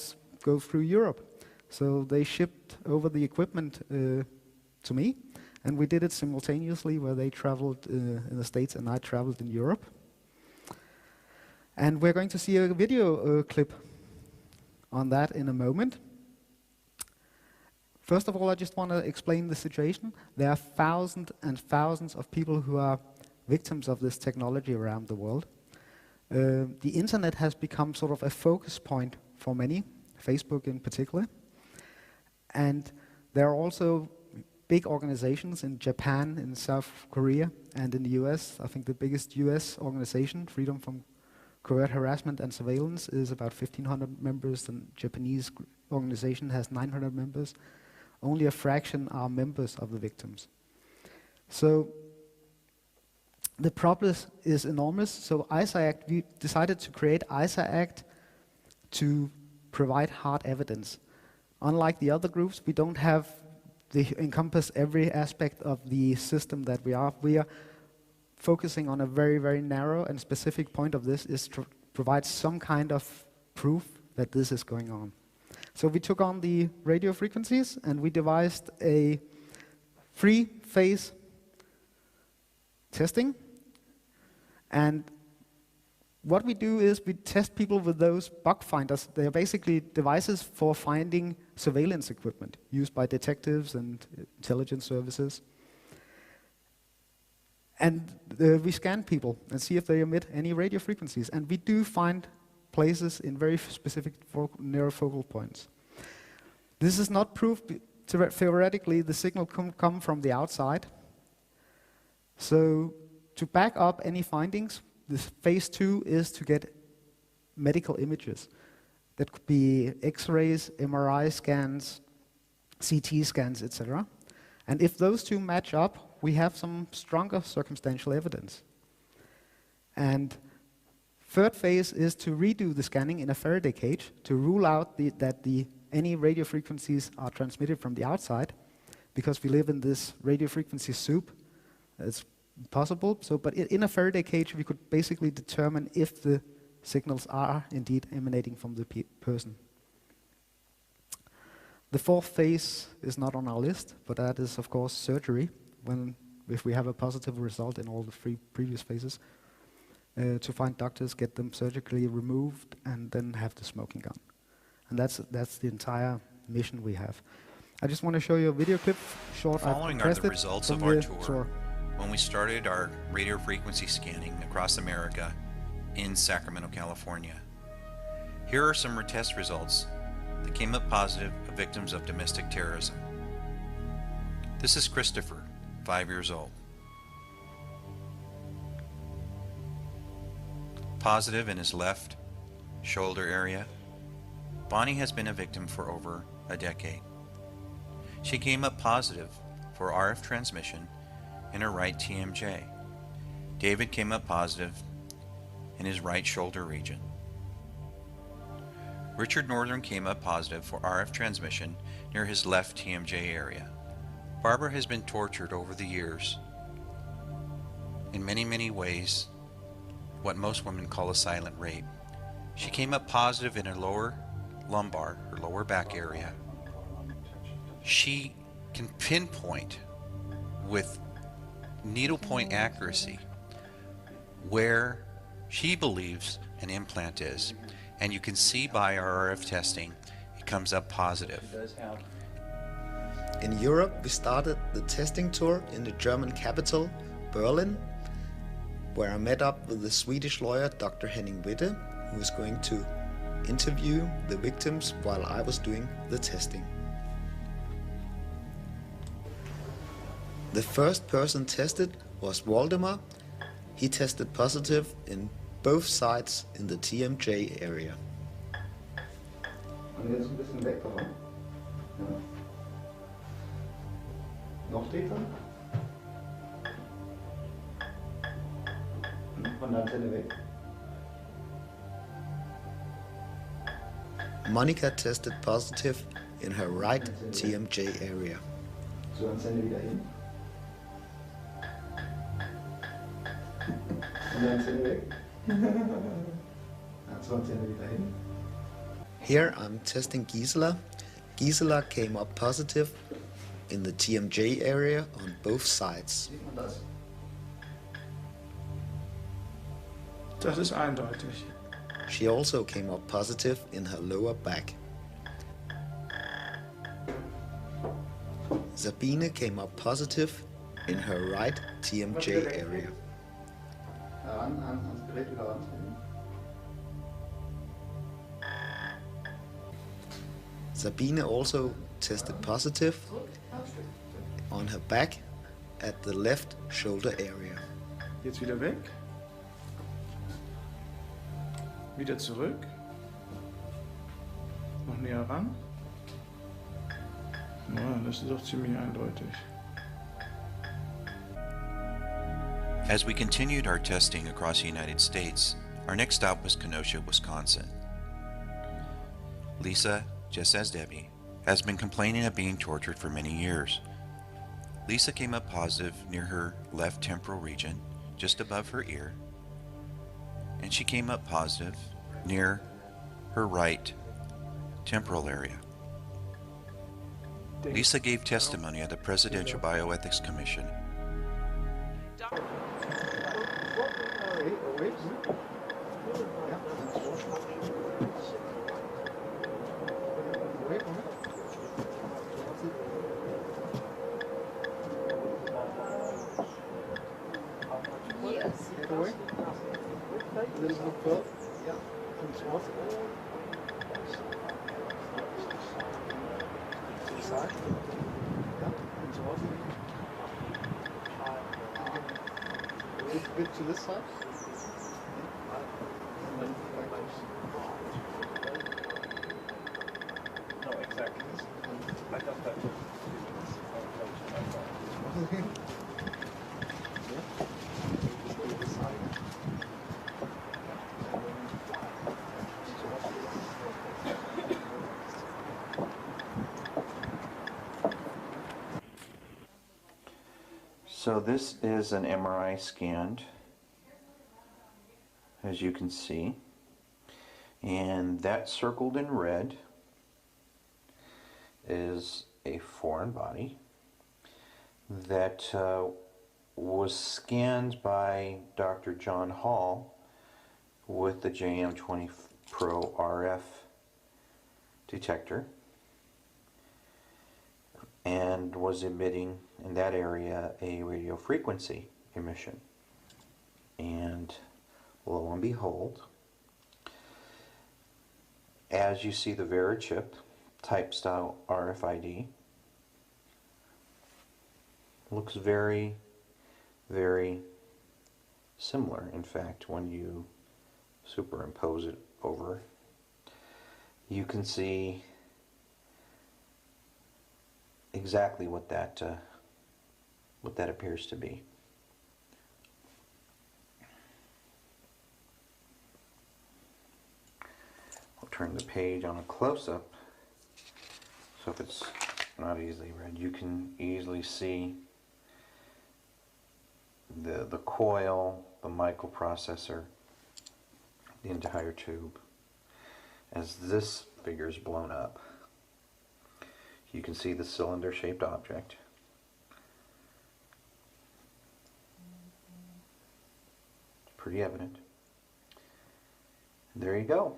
go through Europe. So they shipped over the equipment to me, and we did it simultaneously, where they traveled in the States and I traveled in Europe. And we're going to see a video clip on that in a moment. First of all, I just want to explain the situation. There are thousands and thousands of people who are victims of this technology around the world. The internet has become sort of a focus point for many, Facebook in particular. And there are also big organizations in Japan, in South Korea, and in the US. I think the biggest US organization, Freedom from Covert Harassment and Surveillance, is about 1,500 members. The Japanese organization has 900 members. Only a fraction are members of the victims. So the problem is enormous. So ICAACT, we decided to create ICAACT to provide hard evidence. Unlike the other groups, we don't have encompass every aspect of the system that we are. We are focusing on a very, very narrow and specific point of this, is to provide some kind of proof that this is going on. So we took on the radio frequencies and we devised a 3-phase testing. And what we do is we test people with those bug finders. They are basically devices for finding surveillance equipment used by detectives and intelligence services. And we scan people and see if they emit any radio frequencies. And we do find places in very specific narrow focal points. This is not proof. Theoretically, the signal can come from the outside. So to back up any findings, this phase 2 is to get medical images. That could be X-rays, MRI scans, CT scans, etc. And if those two match up, we have some stronger circumstantial evidence. And third phase is to redo the scanning in a Faraday cage to rule out that any radio frequencies are transmitted from the outside, because we live in this radio frequency soup. It's possible. But in a Faraday cage, we could basically determine if the signals are indeed emanating from the person. The fourth phase is not on our list, but that is, of course, surgery, if we have a positive result in all the 3 previous phases, to find doctors, get them surgically removed, and then have the smoking gun. And that's the entire mission we have. I just want to show you a video clip, short. Following are the results of our tour when we started our radio frequency scanning across America in Sacramento, California. Here are some test results that came up positive of victims of domestic terrorism. This is Christopher, 5 years old. Positive in his left shoulder area. Bonnie has been a victim for over a decade. She came up positive for RF transmission in her right TMJ. David came up positive in his right shoulder region. Richard Northern came up positive for RF transmission near his left TMJ area. Barbara has been tortured over the years in many, many ways, what most women call a silent rape. She came up positive in her lower lumbar, her lower back area. She can pinpoint with needlepoint accuracy where she believes an implant is. And you can see by our RF testing, it comes up positive. In Europe, we started the testing tour in the German capital, Berlin, where I met up with the Swedish lawyer Dr. Henning Witte, who was going to interview the victims while I was doing the testing. The first person tested was Waldemar. He tested positive in both sides in the TMJ area. Und jetzt ein bisschen weg davon. Ja. Noch tiefer. Von der Antenne weg. Monica tested positive in her right TMJ area. So, Antenne wieder hin. Und der Antenne weg. Here I'm testing Gisela. Gisela came up positive in the TMJ area on both sides. Das ist eindeutig. She also came up positive in her lower back. Sabine came up positive in her right TMJ area. Ans Gerät wieder rantreten. Sabine also tested positive on her back at the left shoulder area. Jetzt wieder weg. Wieder zurück. Noch näher ran. Ja, das ist doch ziemlich eindeutig. As we continued our testing across the United States, our next stop was Kenosha, Wisconsin. Lisa, just as Debbie, has been complaining of being tortured for many years. Lisa came up positive near her left temporal region, just above her ear, and she came up positive near her right temporal area. Lisa gave testimony at the Presidential Bioethics Commission. Bit to this side. No, exactly. I thought that was So this is an MRI scanned, as you can see, and that circled in red is a foreign body that was scanned by Dr. John Hall with the JM20 Pro RF detector, and was emitting in that area a radio frequency emission. And lo and behold, as you see the Verichip type style RFID, looks very, very similar. In fact, when you superimpose it over, you can see exactly what that appears to be. turn the page on a close-up, so if it's not easily read, you can easily see the coil, the microprocessor, the entire tube. As this figure is blown up, you can see the cylinder-shaped object. It's pretty evident. And there you go.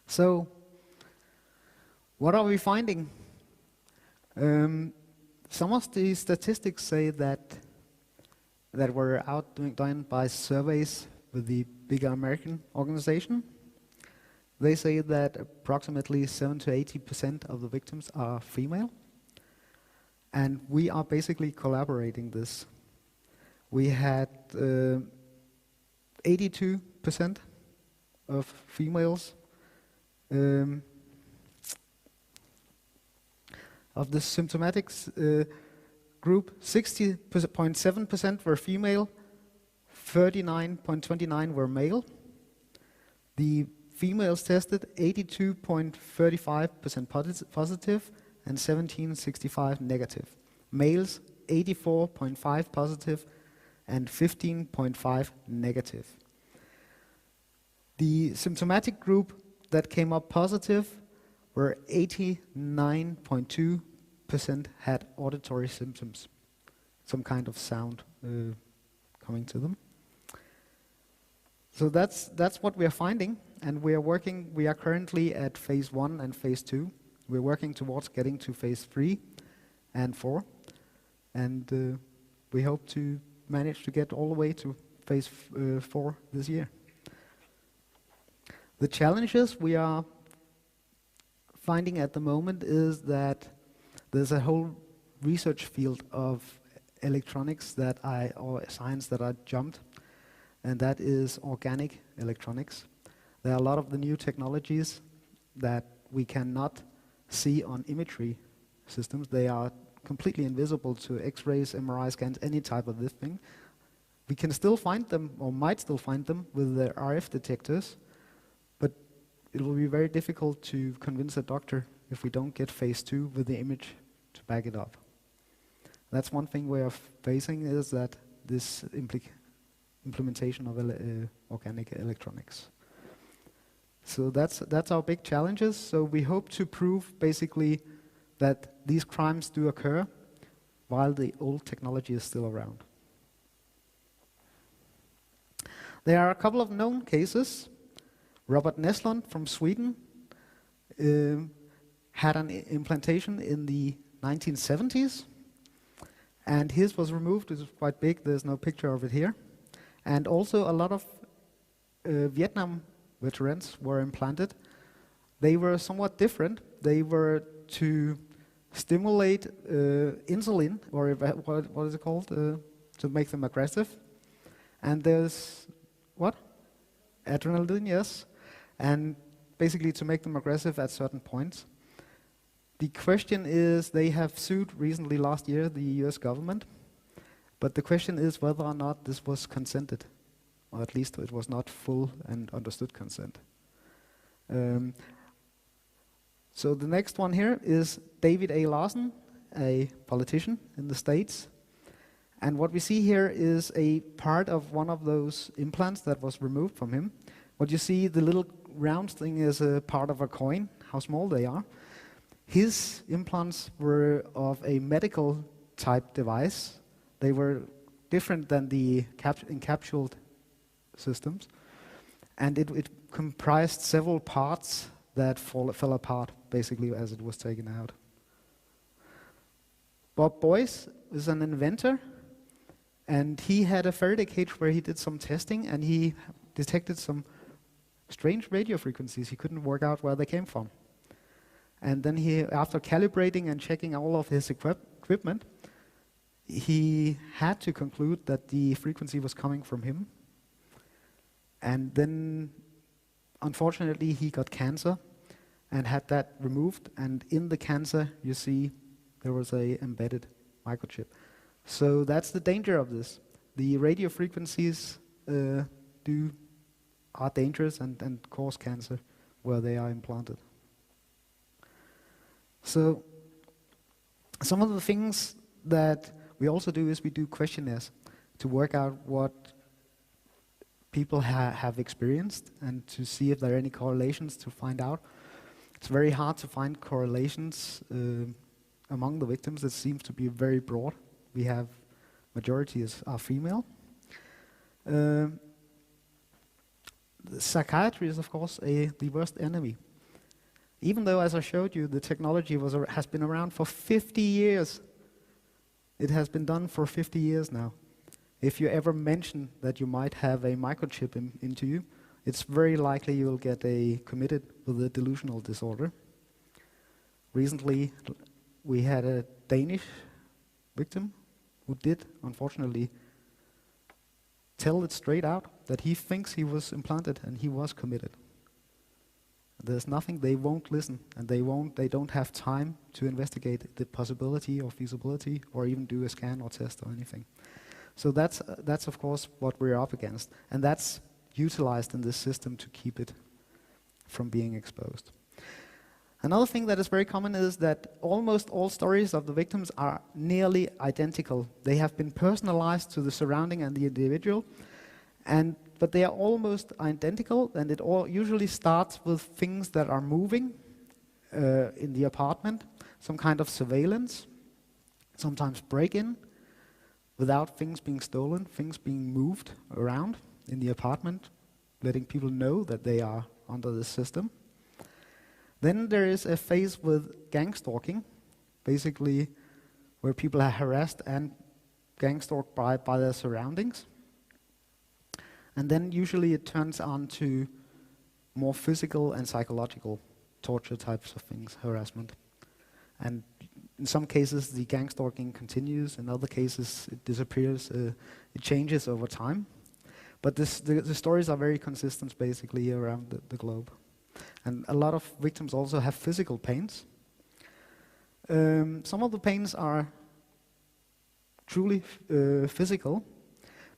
So, what are we finding? Some of the statistics say that were done by surveys with the bigger American organization. They say that approximately 70 to 80% of the victims are female, and we are basically collaborating this. We had 82% of females. Of the symptomatics group, 60.7% were female, 39.29% were male. The females tested 82.35% positive and 17.65% negative. Males 84.5% positive and 15.5% negative. The symptomatic group that came up positive were 89.2% had auditory symptoms, some kind of sound coming to them. So that's what we are finding, and we are currently at phase 1 and phase 2. We're working towards getting to phase 3 and 4, and we hope to manage to get all the way to phase 4 this year. The challenges we are finding at the moment is that there's a whole research field of electronics or science that I jumped, and that is organic electronics. There are a lot of the new technologies that we cannot see on imagery systems. They are completely invisible to X-rays, MRI scans, any type of this thing. We can still find them, or might still find them, with the RF detectors, but it will be very difficult to convince a doctor if we don't get phase 2 with the image to back it up. That's one thing we are facing, is that this implementation of organic electronics. So that's our big challenges. So we hope to prove basically that these crimes do occur while the old technology is still around. There are a couple of known cases. Robert Neslund from Sweden had an implantation in the 1970s, and his was removed. It was quite big. There's no picture of it here. And also a lot of Vietnam veterans were implanted. They were somewhat different. They were to stimulate insulin, or what is it called, to make them aggressive. And there's, what? Adrenaline, yes. And basically to make them aggressive at certain points. The question is, they have sued recently last year the US government, but the question is whether or not this was consented, or at least it was not full and understood consent. So the next one here is David A. Larson, a politician in the States. And what we see here is a part of one of those implants that was removed from him. What you see, the little round thing is a part of a coin, how small they are. His implants were of a medical type device. They were different than the encapsulated systems. And it comprised several parts that fell apart, basically, as it was taken out. Bob Boyce is an inventor, and he had a Faraday cage where he did some testing, and he detected some strange radio frequencies. He couldn't work out where they came from. And then he, after calibrating and checking all of his equipment, he had to conclude that the frequency was coming from him. And then, unfortunately, he got cancer and had that removed. And in the cancer, you see, there was a embedded microchip. So that's the danger of this. The radio frequencies are dangerous and cause cancer where they are implanted. So some of the things that we also do is we do questionnaires to work out what people have experienced and to see if there are any correlations to find out. It's very hard to find correlations among the victims. It seems to be very broad. We have majority are female. Psychiatry is, of course, the worst enemy. Even though, as I showed you, the technology has been around for 50 years. It has been done for 50 years now. If you ever mention that you might have a microchip into you, it's very likely you'll get committed with a delusional disorder. Recently, we had a Danish victim who did, unfortunately, tell it straight out that he thinks he was implanted and he was committed. There's nothing, they won't listen, and they don't have time to investigate the possibility or feasibility or even do a scan or test or anything. So that's of course what we're up against, and that's utilized in this system to keep it from being exposed. Another thing that is very common is that almost all stories of the victims are nearly identical. They have been personalized to the surrounding and the individual, but they are almost identical, and it all usually starts with things that are moving in the apartment, some kind of surveillance, sometimes break-in, without things being stolen, things being moved around in the apartment, letting people know that they are under the system. Then there is a phase with gang stalking, basically where people are harassed and gang stalked by their surroundings. And then usually it turns on to more physical and psychological torture types of things, harassment. And in some cases the gang stalking continues, in other cases it disappears, it changes over time. But the stories are very consistent basically around the globe. And a lot of victims also have physical pains. Some of the pains are truly physical,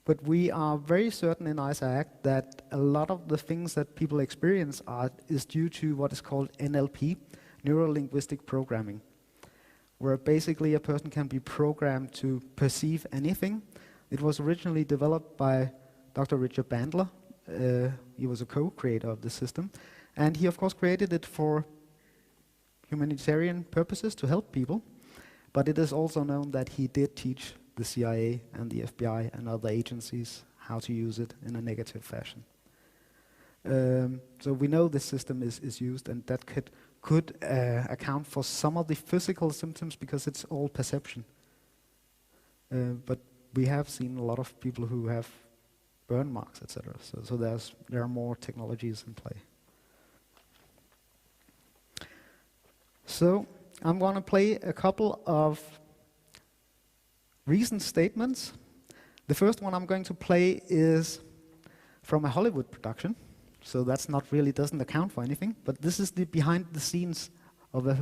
but we are very certain in ICAACT that a lot of the things that people experience is due to what is called NLP, neuro-linguistic programming, where basically a person can be programmed to perceive anything. It was originally developed by Dr. Richard Bandler. He was a co-creator of the system. And he, of course, created it for humanitarian purposes to help people. But it is also known that he did teach the CIA and the FBI and other agencies how to use it in a negative fashion. So we know this system is used, and that could account for some of the physical symptoms because it's all perception. But we have seen a lot of people who have burn marks, etc. So there are more technologies in play. So I'm going to play a couple of recent statements. The first one I'm going to play is from a Hollywood production. So that's not really, doesn't account for anything, but this is the behind the scenes of a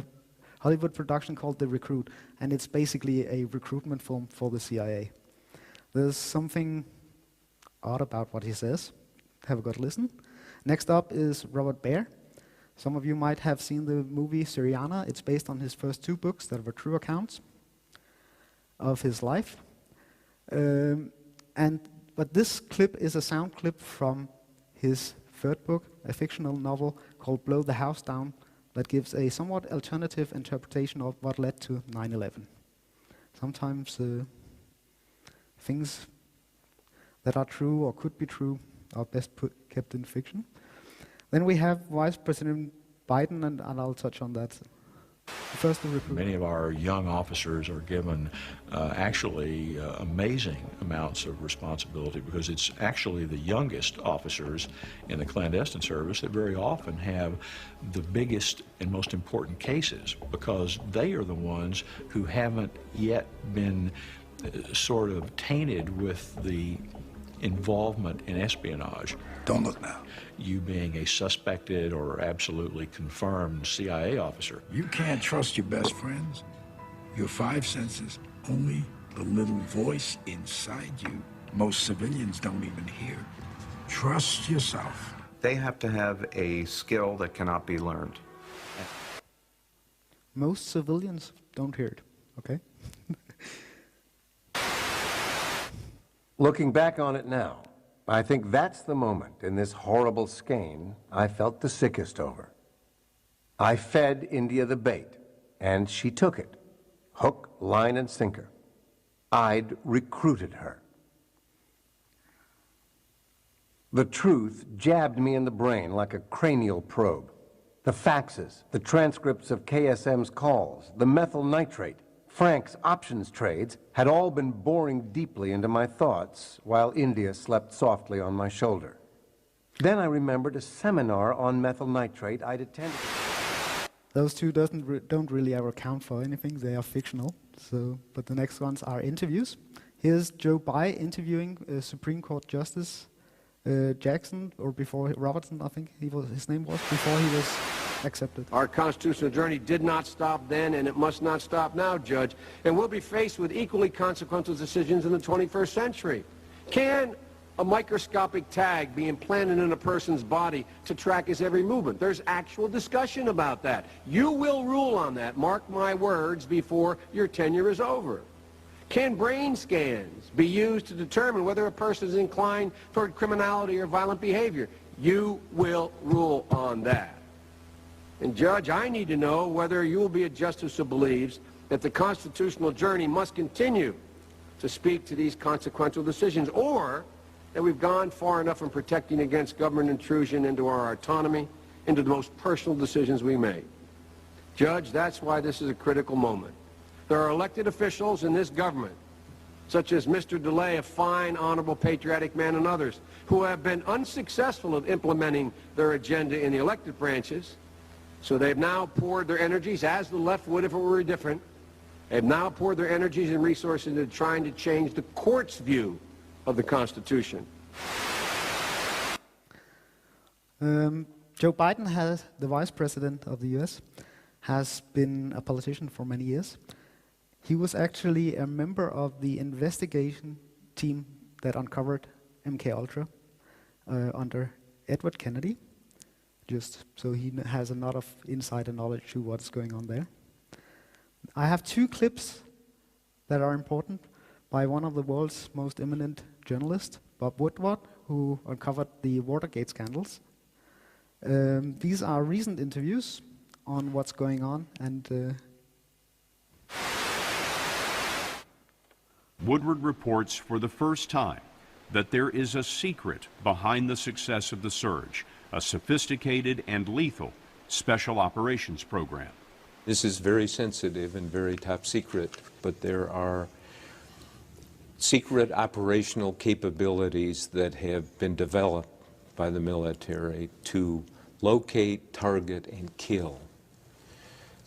Hollywood production called The Recruit, and it's basically a recruitment film for the CIA. There's something odd about what he says. Have a good listen. Next up is Robert Baer. Some of you might have seen the movie Syriana. It's based on his first 2 books that were true accounts of his life. But this clip is a sound clip from his 3rd book, a fictional novel called Blow the House Down, that gives a somewhat alternative interpretation of what led to 9/11. Sometimes things that are true or could be true are best kept in fiction. Then we have Vice President Biden, and I'll touch on that. First, the recruit. Many of our young officers are given actually amazing amounts of responsibility because it's actually the youngest officers in the clandestine service that very often have the biggest and most important cases because they are the ones who haven't yet been sort of tainted with the involvement in espionage. Don't look now. You being a suspected or absolutely confirmed CIA officer. You can't trust your best friends. Your 5 senses, only the little voice inside you. Most civilians don't even hear. Trust yourself. They have to have a skill that cannot be learned. Most civilians don't hear it, okay? Looking back on it now, I think that's the moment in this horrible skein I felt the sickest over. I fed India the bait, and she took it, hook, line, and sinker. I'd recruited her. The truth jabbed me in the brain like a cranial probe. The faxes, the transcripts of KSM's calls, the methyl nitrate, Frank's options trades had all been boring deeply into my thoughts while India slept softly on my shoulder. Then I remembered a seminar on methyl nitrate I'd attended. Those two don't really ever count for anything. They are fictional. So, but the next ones are interviews. Here's Joe Biden interviewing Supreme Court Justice Jackson, or before Robertson, I think his name was, before he was accepted. Our constitutional journey did not stop then, and it must not stop now, Judge. And we'll be faced with equally consequential decisions in the 21st century. Can a microscopic tag be implanted in a person's body to track his every movement? There's actual discussion about that. You will rule on that, mark my words, before your tenure is over. Can brain scans be used to determine whether a person is inclined toward criminality or violent behavior? You will rule on that. And Judge, I need to know whether you will be a justice who believes that the constitutional journey must continue to speak to these consequential decisions, or that we've gone far enough in protecting against government intrusion into our autonomy, into the most personal decisions we make. Judge, that's why this is a critical moment. There are elected officials in this government, such as Mr. DeLay, a fine, honorable, patriotic man, and others, who have been unsuccessful at implementing their agenda in the elected branches. So they've now poured their energies, as the left would if it were different, they've now poured their energies and resources into trying to change the court's view of the Constitution. Joe Biden, the vice president of the US, has been a politician for many years. He was actually a member of the investigation team that uncovered MKULTRA under Edward Kennedy. Just so he has a lot of insider knowledge to what's going on there. I have two clips that are important by one of the world's most eminent journalists, Bob Woodward, who uncovered the Watergate scandals. These are recent interviews on what's going on, and Woodward reports for the first time that there is a secret behind the success of the surge, a sophisticated and lethal special operations program. This is very sensitive and very top secret, but there are secret operational capabilities that have been developed by the military to locate, target, and kill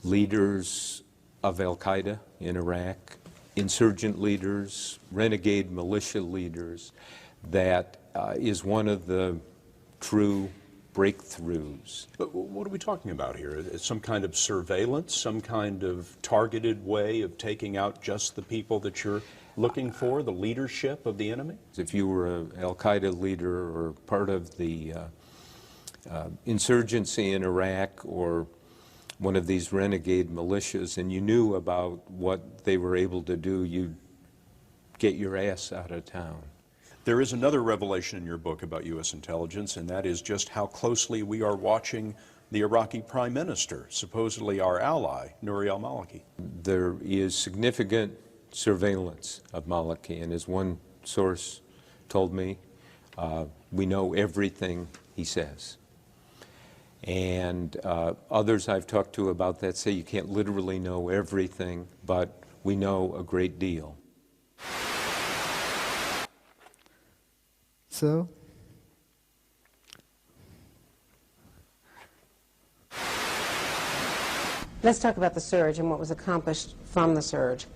leaders of Al-Qaeda in Iraq, insurgent leaders, renegade militia leaders. That is one of the true breakthroughs. But what are we talking about here? Is some kind of surveillance, some kind of targeted way of taking out just the people that you're looking for, the leadership of the enemy? If you were an Al-Qaeda leader or part of the insurgency in Iraq or one of these renegade militias and you knew about what they were able to do, you'd get your ass out of town. There is another revelation in your book about U.S. intelligence, and that is just how closely we are watching the Iraqi Prime Minister, supposedly our ally, Nouri al-Maliki. There is significant surveillance of Maliki, and as one source told me, we know everything he says. And others I've talked to about that say you can't literally know everything, but we know a great deal. So, let's talk about the surge and what was accomplished from the surge.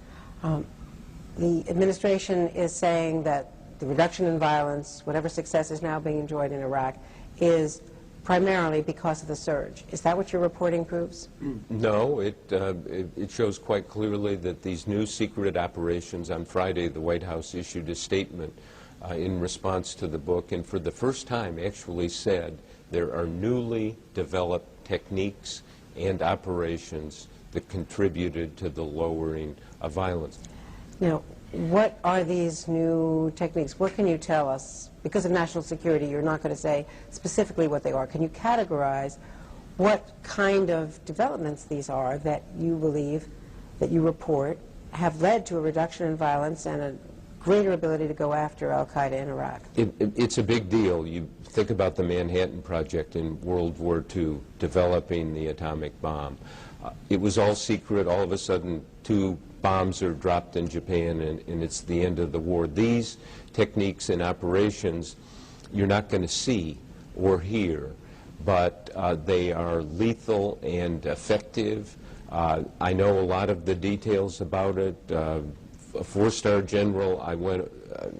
The administration is saying that the reduction in violence, whatever success is now being enjoyed in Iraq, is primarily because of the surge. Is that what your reporting proves? No, it shows quite clearly that these new secret operations, on Friday the White House issued a statement in response to the book, and for the first time actually said there are newly developed techniques and operations that contributed to the lowering of violence. Now, what are these new techniques? What can you tell us? Because of national security, you're not going to say specifically what they are. Can you categorize what kind of developments these are that you believe, that you report, have led to a reduction in violence and a greater ability to go after al-Qaeda in Iraq? It's a big deal. You think about the Manhattan Project in World War II, developing the atomic bomb. It was all secret. All of a sudden, 2 bombs are dropped in Japan, and it's the end of the war. These techniques and operations you're not going to see or hear, but they are lethal and effective. I know a lot of the details about it. A 4-star general I went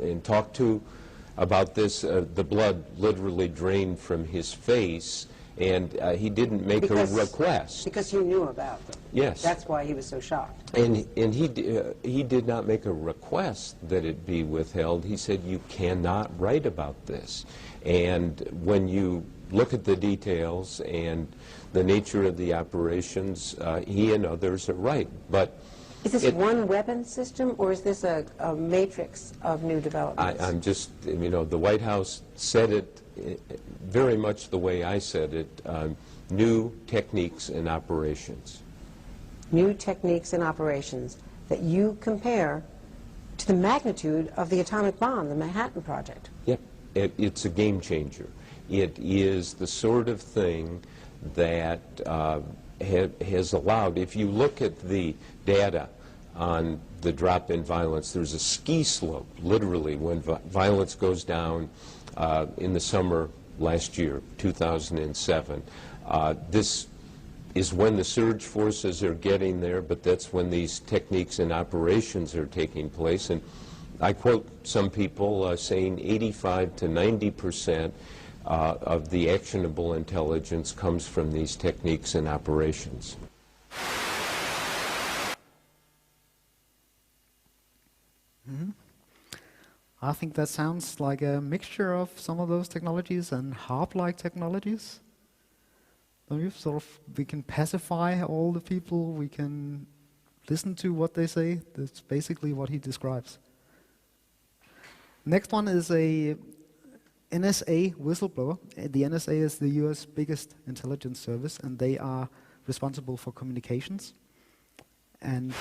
and talked to about this, the blood literally drained from his face, and he didn't make a request. Because he knew about them. Yes. That's why he was so shocked. And he did not make a request that it be withheld. He said, you cannot write about this. And when you look at the details and the nature of the operations, he and others are right. But is this one weapon system, or is this a matrix of new developments? I'm just, you know, the White House said it very much the way I said it, new techniques and operations. New techniques and operations that you compare to the magnitude of the atomic bomb, the Manhattan Project. Yep, it's a game changer. It is the sort of thing that has allowed, if you look at the data on the drop in violence, there's a ski slope, literally, when violence goes down in the summer last year, 2007. This is when the surge forces are getting there, but that's when these techniques and operations are taking place. And I quote some people saying 85 to 90% of the actionable intelligence comes from these techniques and operations. Mm-hmm. I think that sounds like a mixture of some of those technologies and harp-like technologies. Don't you? Sort of, we can pacify all the people, we can listen to what they say. That's basically what he describes. Next one is a NSA whistleblower. The NSA is the US biggest intelligence service, and they are responsible for communications. And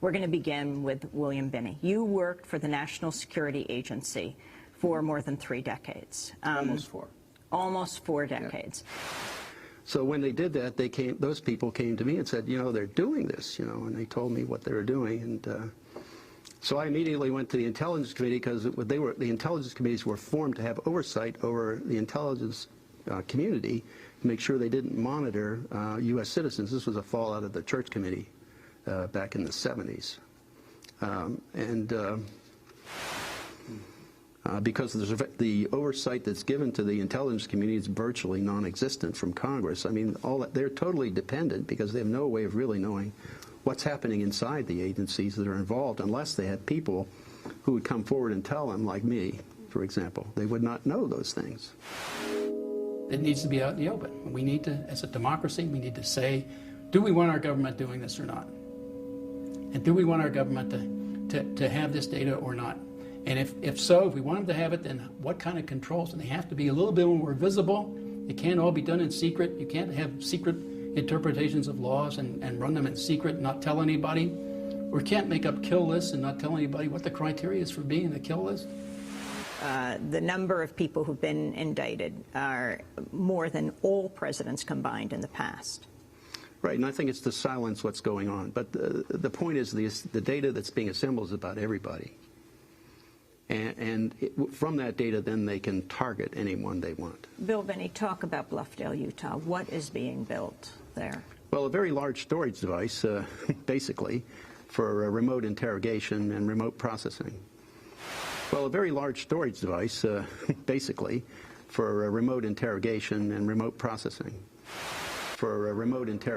we're going to begin with William Binney. You worked for the National Security Agency for more than 3 decades. Almost 4. Almost 4 decades. Yeah. So when they did that, those people came to me and said, you know, they're doing this, you know, and they told me what they were doing. And so I immediately went to the Intelligence Committee, because the Intelligence Committees were formed to have oversight over the intelligence community, to make sure they didn't monitor U.S. citizens. This was a fallout of the Church Committee back in the 70s. Because the oversight that's given to the intelligence community is virtually non-existent from Congress. I mean, they're totally dependent, because they have no way of really knowing what's happening inside the agencies that are involved, unless they had people who would come forward and tell them, like me, for example. They would not know those things. It needs to be out in the open. We need to, as a democracy, we need to say, do we want our government doing this or not? And do we want our government to have this data or not? And if so, if we want them to have it, then what kind of controls? And they have to be a little bit more visible. It can't all be done in secret. You can't have secret interpretations of laws and run them in secret and not tell anybody. Or can't make up kill lists and not tell anybody what the criteria is for being the kill list. The number of people who've been indicted are more than all presidents combined in the past. Right, and I think it's to silence what's going on. But the point is the data that's being assembled is about everybody. And from that data, then they can target anyone they want. Bill Binney, talk about Bluffdale, Utah. What is being built there? Well, a very large storage device, basically, for remote interrogation and remote processing. Well, a very large storage device, basically, for remote interrogation and remote processing. For remote interrogation.